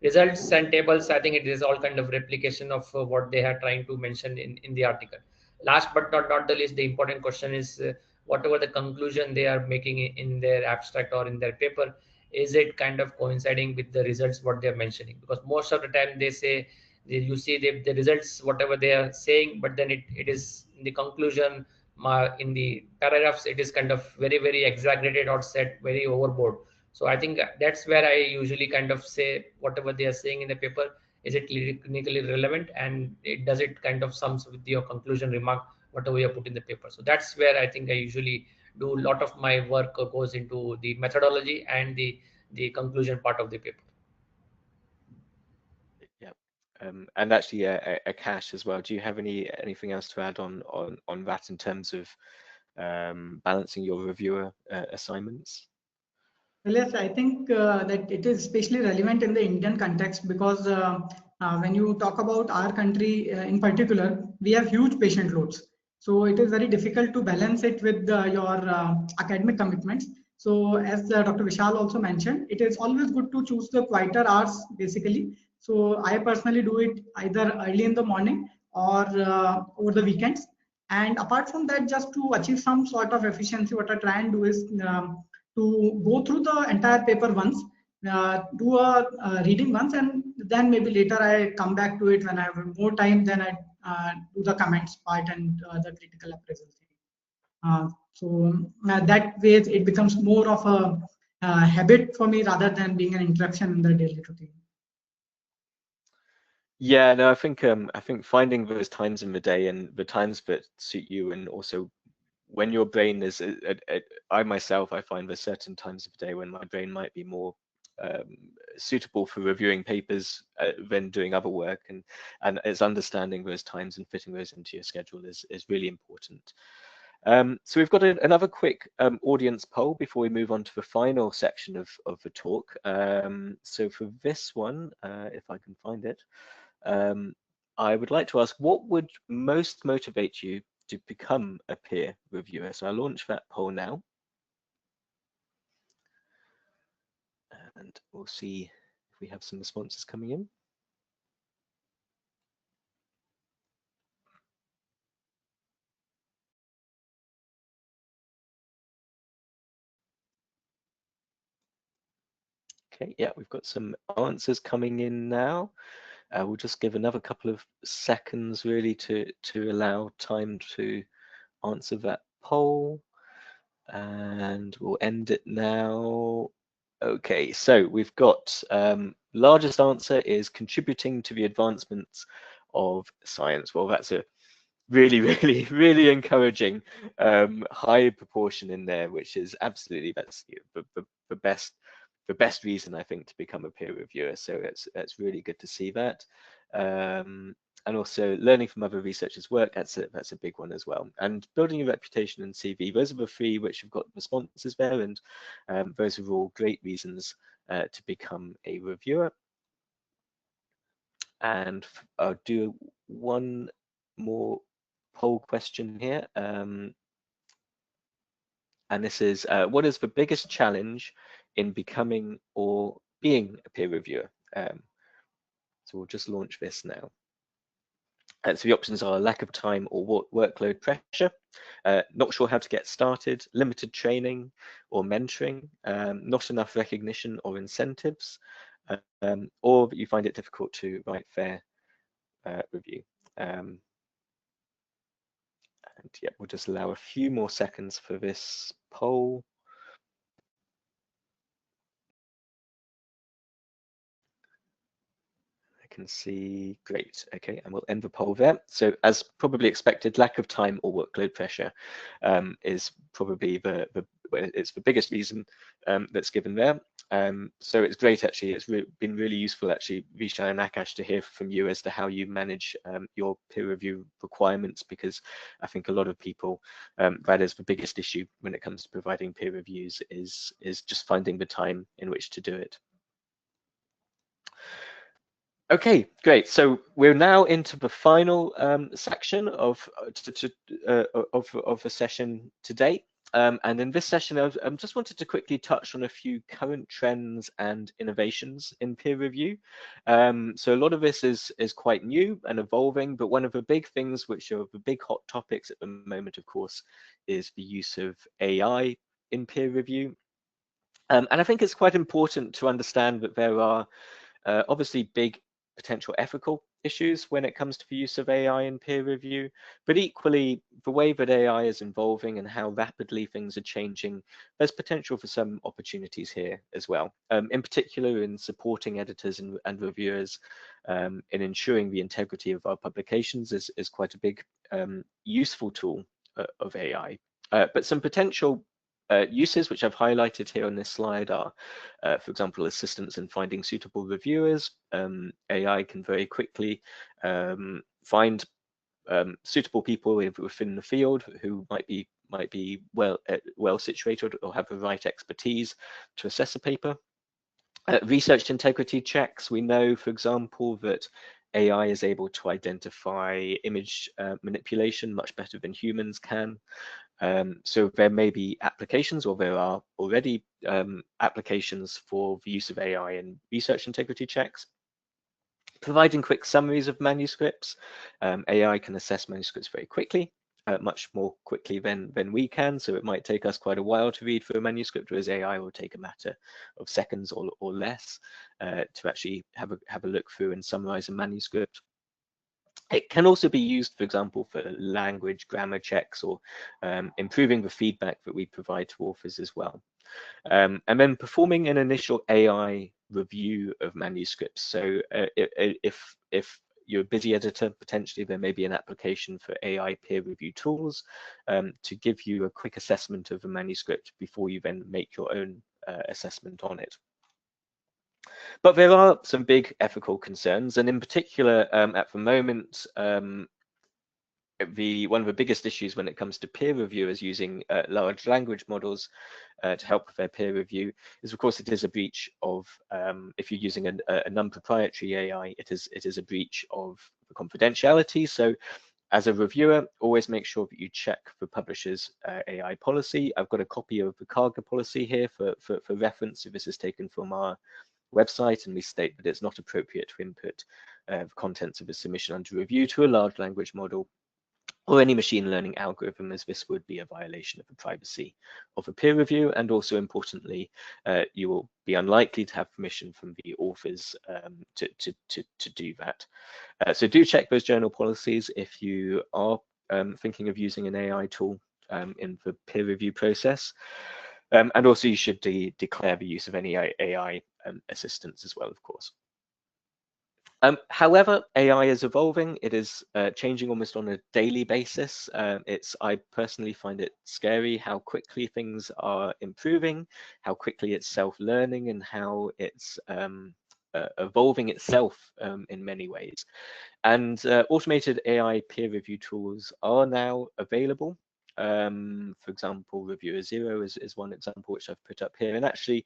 C: Results and tables, I think it is all kind of replication of what they are trying to mention in the article. Last but not the least, the important question is whatever the conclusion they are making in their abstract or in their paper, is it kind of coinciding with the results what they are mentioning? Because most of the time they say, you see the results whatever they are saying, but then it is in the conclusion, in the paragraphs, it is kind of very exaggerated or set very overboard. So I think that's where I usually kind of say whatever they are saying in the paper, is it clinically relevant, and it does it kind of sums with your conclusion remark whatever you put in the paper. So that's where I think I usually do a lot of my work goes into the methodology and the conclusion part of the paper.
B: Yeah. And actually, a cache as well. Do you have anything else to add on that in terms of balancing your reviewer assignments?
D: Well, yes, I think that it is especially relevant in the Indian context because when you talk about our country in particular, we have huge patient loads. So it is very difficult to balance it with your academic commitments. So as Dr. Vishal also mentioned, it is always good to choose the quieter hours basically. So I personally do it either early in the morning or over the weekends. And apart from that, just to achieve some sort of efficiency, what I try and do is to go through the entire paper once, do a reading once, and then maybe later I come back to it when I have more time. Then I do the comments part and the critical appraisal thing. So that way it becomes more of a habit for me rather than being an interruption in the daily routine.
B: Yeah, no, I think finding those times in the day and the times that suit you, and also when your brain is, I myself, I find there's certain times of the day when my brain might be more suitable for reviewing papers than doing other work, and it's understanding those times and fitting those into your schedule is really important. So we've got another quick audience poll before we move on to the final section of the talk. So for this one, if I can find it, I would like to ask, what would most motivate you to become a peer reviewer? So I'll launch that poll now. And we'll see if we have some responses coming in. Okay, yeah, we've got some answers coming in now. We'll just give another couple of seconds really to allow time to answer that poll, and we'll end it now. Okay, so we've got largest answer is contributing to the advancements of science. Well, that's a really encouraging high proportion in there, which is absolutely, that's the best reason I think to become a peer reviewer. So it's really good to see that. And also learning from other researchers' work, that's a big one as well. And building your reputation and CV, those are the three which have got responses there, and those are all great reasons to become a reviewer. And I'll do one more poll question here. And this is, what is the biggest challenge in becoming or being a peer reviewer? So we'll just launch this now. So the options are lack of time or workload pressure, not sure how to get started, limited training or mentoring, not enough recognition or incentives, or you find it difficult to write fair review. And yeah, we'll just allow a few more seconds for this poll. Can see, great, okay, and we'll end the poll there. So as probably expected, lack of time or workload pressure is probably it's the biggest reason that's given there. So it's great, actually. It's been really useful, actually, Vishal and Akash, to hear from you as to how you manage your peer review requirements, because I think a lot of people, that is the biggest issue when it comes to providing peer reviews, is just finding the time in which to do it. Okay, great. So we're now into the final section of the session today. And in this session, I just wanted to quickly touch on a few current trends and innovations in peer review. So a lot of this is quite new and evolving, but one of the big things, which are the big hot topics at the moment, of course, is the use of AI in peer review. And I think it's quite important to understand that there are obviously big potential ethical issues when it comes to the use of AI in peer review, but equally the way that AI is evolving and how rapidly things are changing, there's potential for some opportunities here as well, in particular in supporting editors and reviewers in ensuring the integrity of our publications is quite a big useful tool of AI. But some potential uses which I've highlighted here on this slide are, for example, assistance in finding suitable reviewers. AI can very quickly find suitable people within the field who might be well situated or have the right expertise to assess a paper. Research integrity checks. We know, for example, that AI is able to identify image manipulation much better than humans can. So there may be applications, or there are already applications for the use of AI in research integrity checks. Providing quick summaries of manuscripts. AI can assess manuscripts very quickly, much more quickly than we can. So it might take us quite a while to read through a manuscript, whereas AI will take a matter of seconds or less to actually have a look through and summarize a manuscript. It can also be used, for example, for language, grammar checks, or improving the feedback that we provide to authors as well. And then performing an initial AI review of manuscripts. So if you're a busy editor, potentially there may be an application for AI peer review tools to give you a quick assessment of a manuscript before you then make your own assessment on it. But there are some big ethical concerns, and in particular, at the moment, one of the biggest issues when it comes to peer reviewers using large language models to help with their peer review is, of course, it is a breach of, if you're using a non-proprietary AI, it is a breach of the confidentiality. So as a reviewer, always make sure that you check the publisher's AI policy. I've got a copy of the Karger policy here for reference. So this is taken from our website, and we state that it's not appropriate to input the contents of a submission under review to a large language model or any machine learning algorithm, as this would be a violation of the privacy of a peer review. And also importantly, you will be unlikely to have permission from the authors to do that. So do check those journal policies if you are thinking of using an AI tool in the peer review process. And also you should declare the use of any AI assistance as well, of course. However, AI is evolving. It is changing almost on a daily basis. I personally find it scary how quickly things are improving, how quickly it's self-learning, and how it's evolving itself in many ways. And automated AI peer review tools are now available. For example, Reviewer Zero is one example which I've put up here. And actually,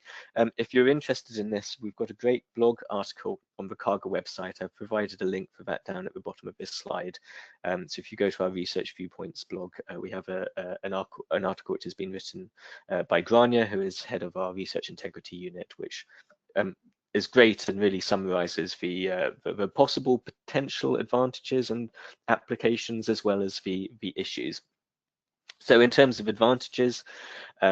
B: if you're interested in this, we've got a great blog article on the Karger website. I've provided a link for that down at the bottom of this slide. So if you go to our Research Viewpoints blog, we have an article which has been written by Grania, who is head of our Research Integrity Unit, which is great and really summarizes the possible potential advantages and applications, as well as the issues. So in terms of advantages,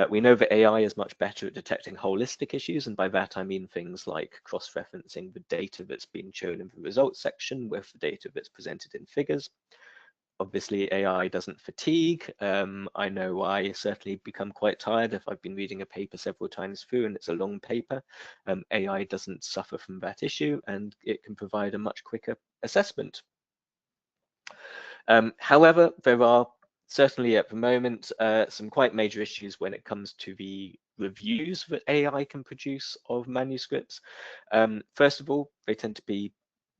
B: we know that AI is much better at detecting holistic issues, and by that I mean things like cross-referencing the data that's been shown in the results section with the data that's presented in figures. Obviously, AI doesn't fatigue. I know I certainly become quite tired if I've been reading a paper several times through and it's a long paper. AI doesn't suffer from that issue, and it can provide a much quicker assessment. However, there are certainly at the moment some quite major issues when it comes to the reviews that AI can produce of manuscripts. First of all, they tend to be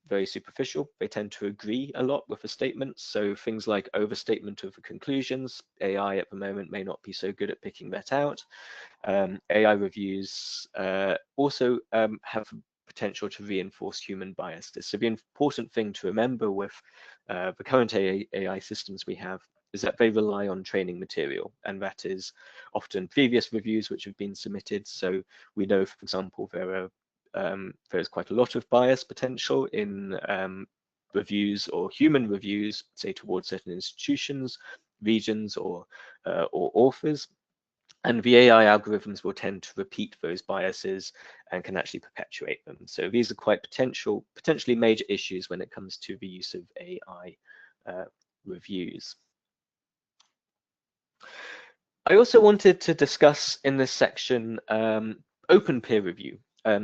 B: very superficial. They tend to agree a lot with the statements. So things like overstatement of the conclusions, AI at the moment may not be so good at picking that out. AI reviews also have potential to reinforce human biases. So the important thing to remember with the current AI systems we have is that they rely on training material, and that is often previous reviews which have been submitted. So we know, for example, there's quite a lot of bias potential in reviews or human reviews, say towards certain institutions, regions, or authors. And the AI algorithms will tend to repeat those biases and can actually perpetuate them. So these are quite potentially major issues when it comes to the use of AI reviews. I also wanted to discuss in this section open peer review.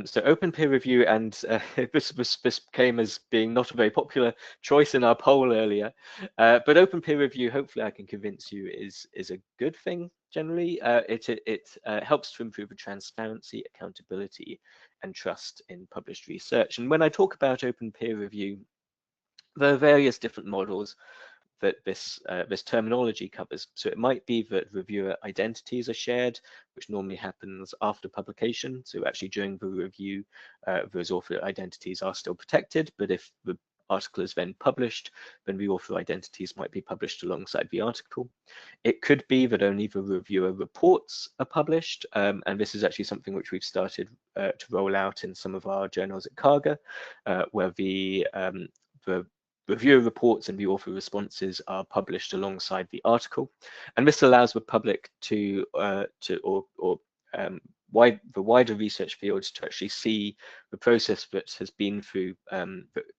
B: So open peer review, and this came as being not a very popular choice in our poll earlier, but open peer review, hopefully I can convince you, is a good thing generally. It helps to improve the transparency, accountability, and trust in published research. And when I talk about open peer review, there are various different models that this terminology covers. So it might be that reviewer identities are shared, which normally happens after publication. So actually during the review, those author identities are still protected, but if the article is then published, then the author identities might be published alongside the article. It could be that only the reviewer reports are published, and this is actually something which we've started to roll out in some of our journals at Karger, where the reviewer reports and the author responses are published alongside the article, and this allows the public the wider research fields to actually see the process that has been through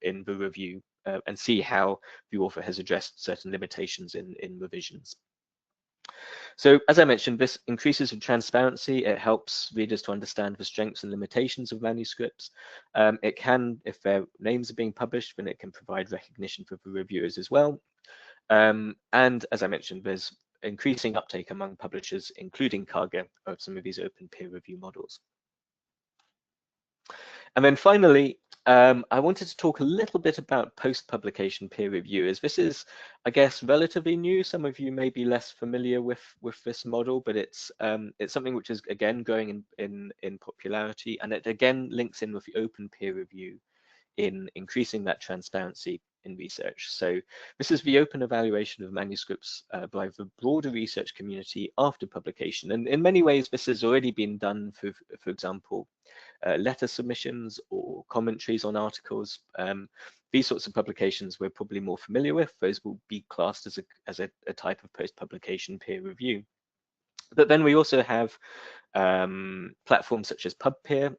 B: in the review and see how the author has addressed certain limitations in revisions. So as I mentioned, this increases the transparency. It helps readers to understand the strengths and limitations of manuscripts. It can, if their names are being published, then it can provide recognition for the reviewers as well. And as I mentioned, there's increasing uptake among publishers, including Karger, of some of these open peer review models. And then finally, I wanted to talk a little bit about post-publication peer review, as this is, I guess, relatively new. Some of you may be less familiar with this model, but it's something which is again growing in popularity, and it again links in with the open peer review in increasing that transparency in research. So this is the open evaluation of manuscripts by the broader research community after publication, and in many ways this has already been done for example, letter submissions or commentaries on articles. These sorts of publications we're probably more familiar with. Those will be classed as a type of post-publication peer review. But then we also have platforms such as PubPeer,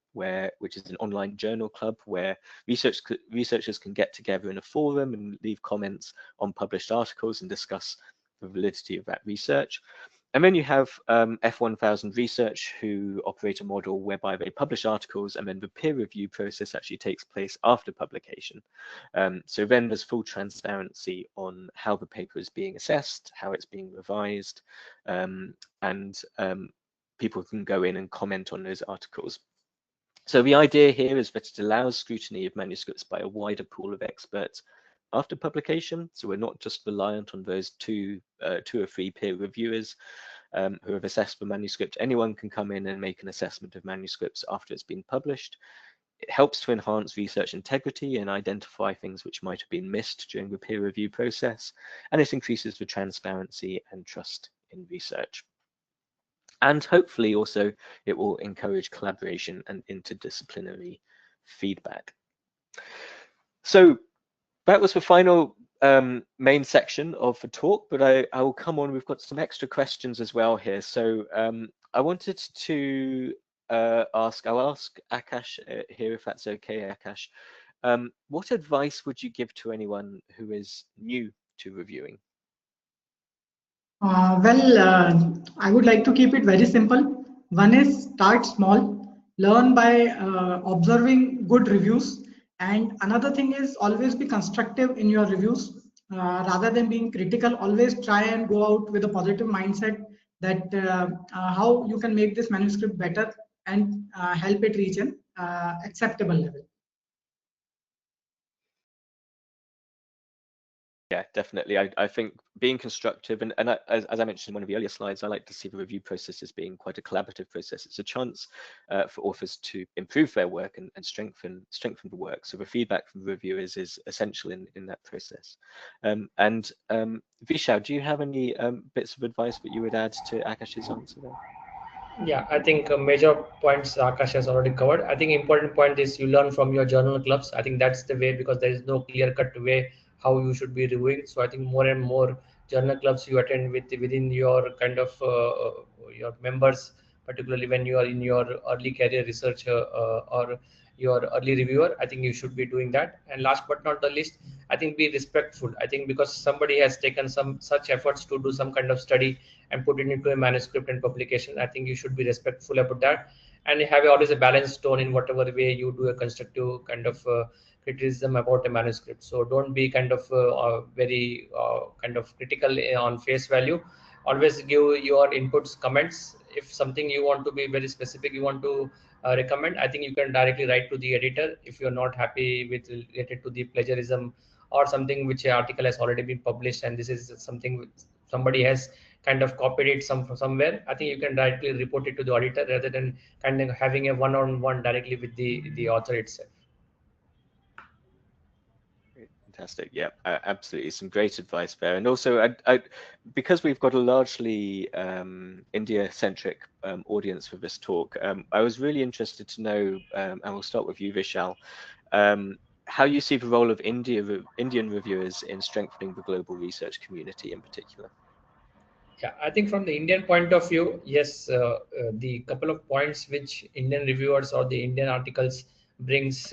B: which is an online journal club where researchers can get together in a forum and leave comments on published articles and discuss the validity of that research. And then you have F1000 Research, who operate a model whereby they publish articles and then the peer review process actually takes place after publication. So then there's full transparency on how the paper is being assessed, how it's being revised, and people can go in and comment on those articles. So the idea here is that it allows scrutiny of manuscripts by a wider pool of experts after publication. So we're not just reliant on those two or three peer reviewers who have assessed the manuscript. Anyone can come in and make an assessment of manuscripts after it's been published. It helps to enhance research integrity and identify things which might have been missed during the peer review process, and it increases the transparency and trust in research. And hopefully also it will encourage collaboration and interdisciplinary feedback. So that was the final main section of the talk, but I will come on. We've got some extra questions as well here. So I wanted to I'll ask Akash here, if that's okay, Akash. What advice would you give to anyone who is new to reviewing?
D: I would like to keep it very simple. One is start small, learn by observing good reviews, and another thing is always be constructive in your reviews rather than being critical. Always try and go out with a positive mindset that how you can make this manuscript better and help it reach an acceptable level.
B: Yeah, definitely. I think being constructive, and as I mentioned in one of the earlier slides, I like to see the review process as being quite a collaborative process. It's a chance for authors to improve their work and strengthen the work. So the feedback from the reviewers is essential in that process. Vishal, do you have any bits of advice that you would add to Akash's answer there?
C: Yeah, I think major points Akash has already covered. I think important point is you learn from your journal clubs. I think that's the way, because there is no clear-cut way how you should be reviewing. So I think more and more journal clubs you attend within your kind of your members, particularly when you are in your early career research or your early reviewer. I think you should be doing that. And last but not the least, I think be respectful. I think because somebody has taken some such efforts to do some kind of study and put it into a manuscript and publication, I think you should be respectful about that, and have always a balanced tone in whatever way you do a constructive kind of criticism about a manuscript. So don't be kind of very kind of critical on face value. Always give your inputs, comments. If something you want to be very specific, you want to recommend, I think you can directly write to the editor if you're not happy with related to the plagiarism or something which article has already been published and this is something which somebody has kind of copied it somewhere. I think you can directly report it to the auditor rather than kind of having a one-on-one directly with the author itself.
B: Fantastic. Yeah, absolutely. Some great advice there. And also, because we've got a largely India-centric audience for this talk, I was really interested to know, and we'll start with you, Vishal, how you see the role of Indian reviewers in strengthening the global research community in particular.
C: Yeah, I think from the Indian point of view, yes, the couple of points which Indian reviewers or the Indian articles brings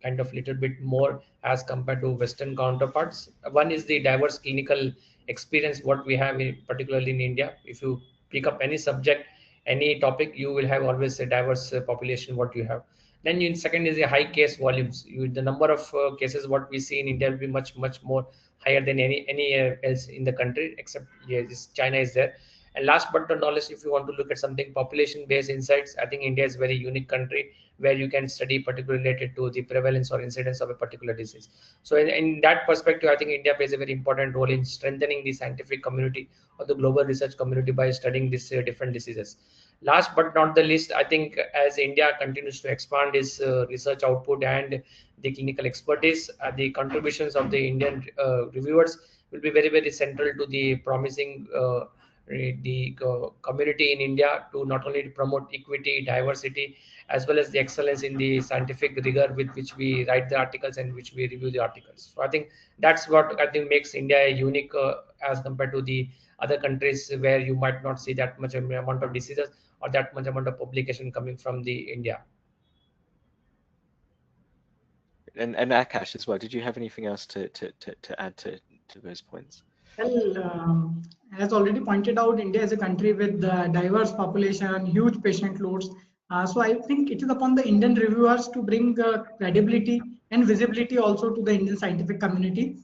C: kind of little bit more as compared to Western counterparts. One is the diverse clinical experience what we have, particularly in India. If you pick up any subject, any topic, you will have always a diverse population what you have. Then in second is the high case volumes. The number of cases what we see in India will be much more higher than any else in the country, except yes, China is there. And last but not least, if you want to look at something population based insights, I think India is a very unique country where you can study particularly related to the prevalence or incidence of a particular disease. So in that perspective, I think India plays a very important role in strengthening the scientific community or the global research community by studying these different diseases. Last but not the least, I think as India continues to expand its research output and the clinical expertise, the contributions of the Indian reviewers will be very central to the promising the community in India to not only promote equity, diversity, as well as the excellence in the scientific rigor with which we write the articles and which we review the articles. So I think that's what I think makes India unique as compared to the other countries where you might not see that much amount of diseases or that much amount of publication coming from the India.
B: And Akash as well, did you have anything else to add to those points?
D: Well, as already pointed out, India is a country with diverse population, huge patient loads. So I think it is upon the Indian reviewers to bring credibility and visibility also to the Indian scientific community.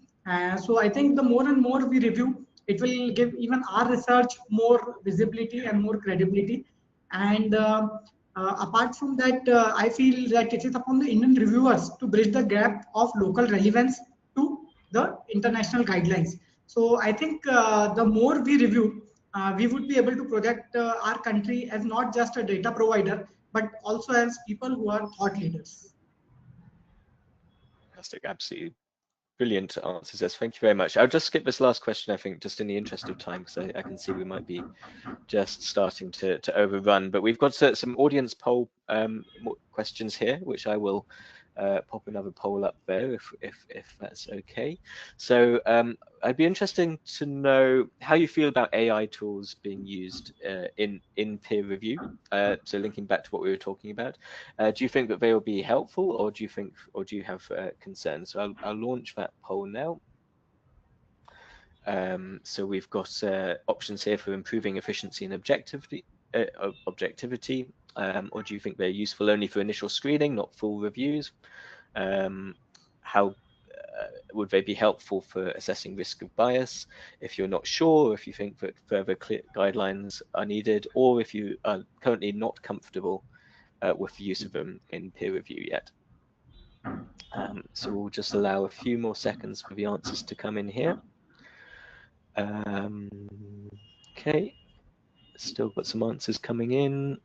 D: So I think the more and more we review, it will give even our research more visibility and more credibility. And apart from that, I feel that it is upon the Indian reviewers to bridge the gap of local relevance to the international guidelines. So I think the more we review, we would be able to project our country as not just a data provider, but also as people who are thought leaders.
B: Fantastic, absolutely brilliant answers. Yes, thank you very much. I'll just skip this last question, I think, just in the interest of time, because I can see we might be just starting to overrun. But we've got some audience poll questions here, which I will pop another poll up there if that's okay. So I'd be interested to know how you feel about AI tools being used in peer review. So linking back to what we were talking about, do you think that they will be helpful, or do you have concerns? So I'll launch that poll now. So we've got options here for improving efficiency and objectivity, or do you think they're useful only for initial screening, not full reviews? How would they be helpful for assessing risk of bias? If you're not sure, if you think that further clear guidelines are needed, or if you are currently not comfortable with the use of them in peer review yet. So we'll just allow a few more seconds for the answers to come in here. Okay, still got some answers coming in.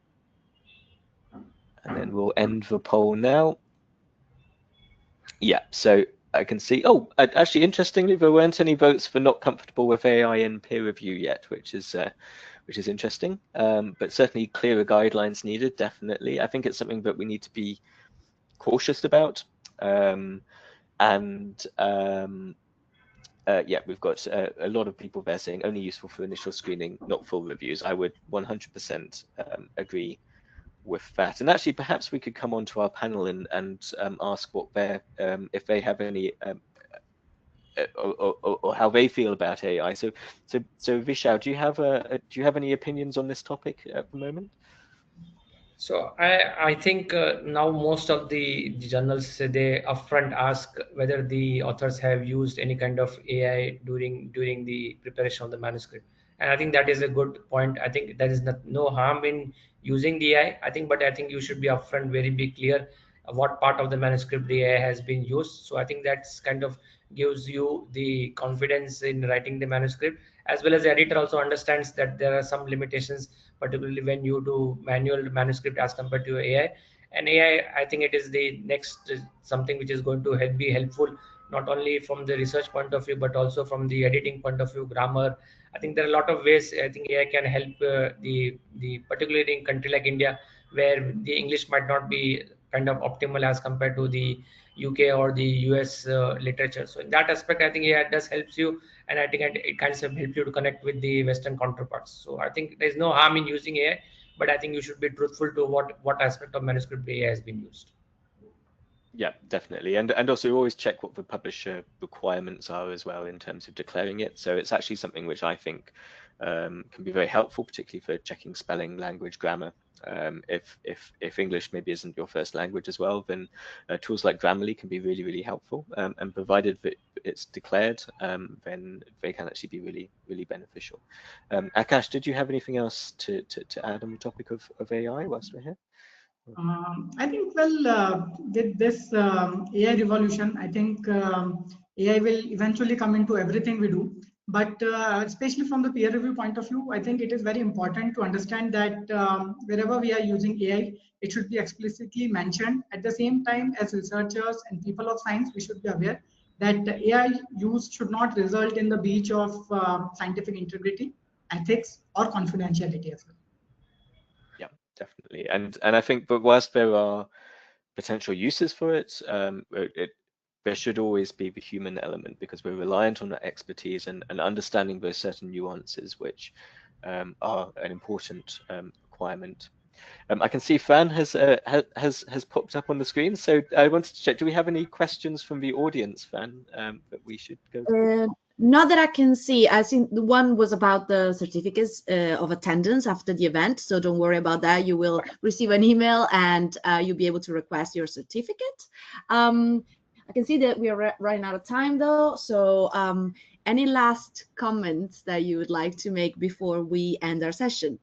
B: And then we'll end the poll now. Yeah, so I can see, oh, actually, interestingly, there weren't any votes for not comfortable with AI in peer review yet, which is interesting. But certainly clearer guidelines needed, definitely. I think it's something that we need to be cautious about. Yeah, we've got a lot of people there saying only useful for initial screening, not full reviews. I would 100% agree with that. And actually, perhaps we could come on to our panel and ask what their if they have any or how they feel about AI. So Vishal, do you have any opinions on this topic at the moment?
C: So I think now most of the journals, they upfront ask whether the authors have used any kind of AI during the preparation of the manuscript, and I think that is a good point. I think there is no harm in using the AI. I think, but I think you should be upfront, be clear what part of the manuscript the AI has been used. So I think that's kind of gives you the confidence in writing the manuscript, as well as the editor also understands that there are some limitations, particularly when you do manual manuscript as compared to AI. And AI, I think it is the next something which is going to be helpful, not only from the research point of view, but also from the editing point of view, grammar. I think there are a lot of ways I think AI can help the particularly in country like India, where the English might not be kind of optimal as compared to the UK or the US literature. So in that aspect, I think AI does helps you, and I think it kind of helps you to connect with the Western counterparts. So I think there's no harm in using AI, but I think you should be truthful to what aspect of manuscript AI has been used.
B: Yeah, definitely. And also always check what the publisher requirements are as well in terms of declaring it. So it's actually something which I think can be very helpful, particularly for checking spelling, language, grammar. If English maybe isn't your first language as well, then tools like Grammarly can be really, really helpful. And provided that it's declared, then they can actually be really, really beneficial. Akash, did you have anything else to add on the topic of AI whilst we're here?
D: I think, well, with this AI revolution, I think AI will eventually come into everything we do. But especially from the peer review point of view, I think it is very important to understand that wherever we are using AI, it should be explicitly mentioned. At the same time, as researchers and people of science, we should be aware that AI use should not result in the breach of scientific integrity, ethics, or confidentiality as well.
B: Definitely, and I think, but whilst there are potential uses for it, there should always be the human element, because we're reliant on that expertise and understanding those certain nuances which are an important requirement. I can see Fan has popped up on the screen, so I wanted to check, do we have any questions from the audience, Fan, that we should go through?
E: Not that I can see. I think the one was about the certificates of attendance after the event. So don't worry about that. You will receive an email and you'll be able to request your certificate. I can see that we are running out of time though. So any last comments that you would like to make before we end our session?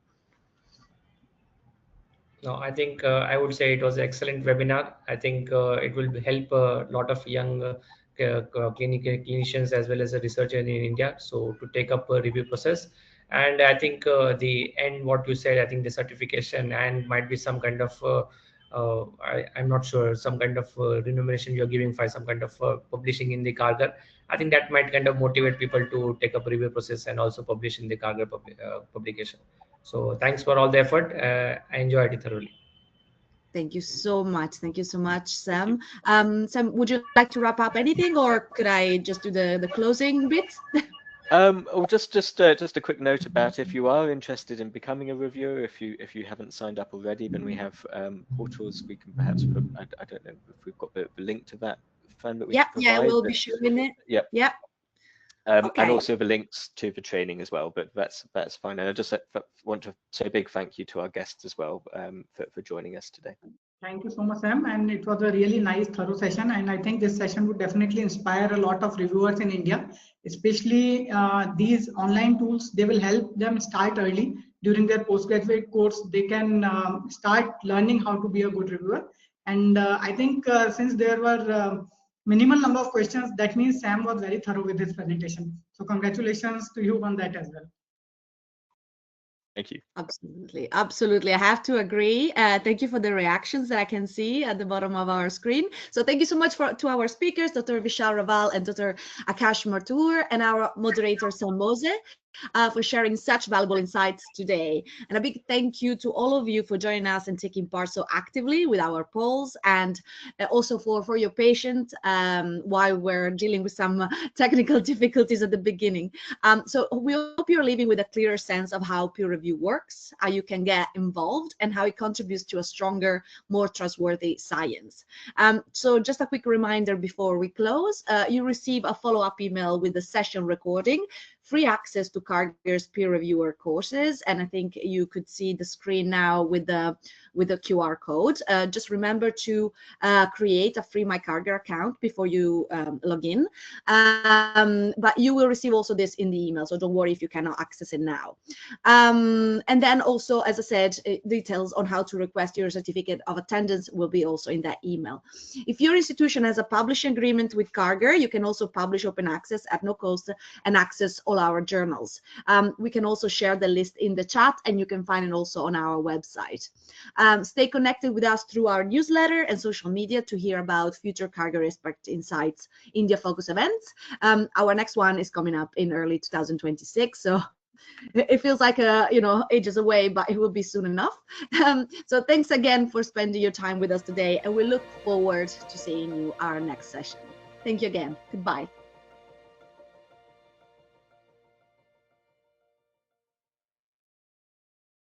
C: No, I think I would say it was an excellent webinar. I think it will help a lot of young clinicians as well as a researcher in India, so to take up a review process. And I think the end, what you said, I think the certification and might be some kind of I'm not sure, some kind of remuneration you're giving for some kind of publishing in the Karger. I think that might kind of motivate people to take up a review process and also publish in the Karger publication. So thanks for all the effort. I enjoyed it thoroughly.
E: Thank you so much. Thank you so much, Sam. Sam, would you like to wrap up anything, or could I just do the closing bit?
B: Or just a quick note about, if you are interested in becoming a reviewer, if you haven't signed up already, then we have portals we can perhaps put, I don't know if we've got the link to that, Fan, that we can provide.
E: Yeah, we'll be showing it.
B: Yeah.
E: Okay.
B: And also the links to the training as well, but that's fine. And I just want to say a big thank you to our guests as well for joining us today.
D: Thank you so much, Sam. And it was a really nice, thorough session. And I think this session would definitely inspire a lot of reviewers in India, especially these online tools. They will help them start early during their postgraduate course. They can start learning how to be a good reviewer. And I think since there were minimal number of questions, that means Sam was very thorough with his presentation. So congratulations to you on that as well.
B: Thank you.
E: Absolutely, absolutely. I have to agree. Thank you for the reactions that I can see at the bottom of our screen. So thank you so much to our speakers, Dr. Vishal Raval and Dr. Akash Martour, and our moderator, Sam Mose, for sharing such valuable insights today. And a big thank you to all of you for joining us and taking part so actively with our polls, and also for your patience while we're dealing with some technical difficulties at the beginning. So we hope you're leaving with a clearer sense of how peer review works, how you can get involved, and how it contributes to a stronger, more trustworthy science. So just a quick reminder before we close, you receive a follow-up email with the session recording, free access to Karger's peer reviewer courses, and I think you could see the screen now with the QR code. Just remember to create a free My Karger account before you log in, but you will receive also this in the email, so don't worry if you cannot access it now. And then also, as I said, details on how to request your certificate of attendance will be also in that email. If your institution has a publishing agreement with Karger, you can also publish open access at no cost and access all our journals. We can also share the list in the chat, and you can find it also on our website. Stay connected with us through our newsletter and social media to hear about future Karger Expert Insights India Focus events. Our next one is coming up in early 2026, so it feels like ages away, but it will be soon enough. So thanks again for spending your time with us today, and we look forward to seeing you our next session. Thank you again. Goodbye.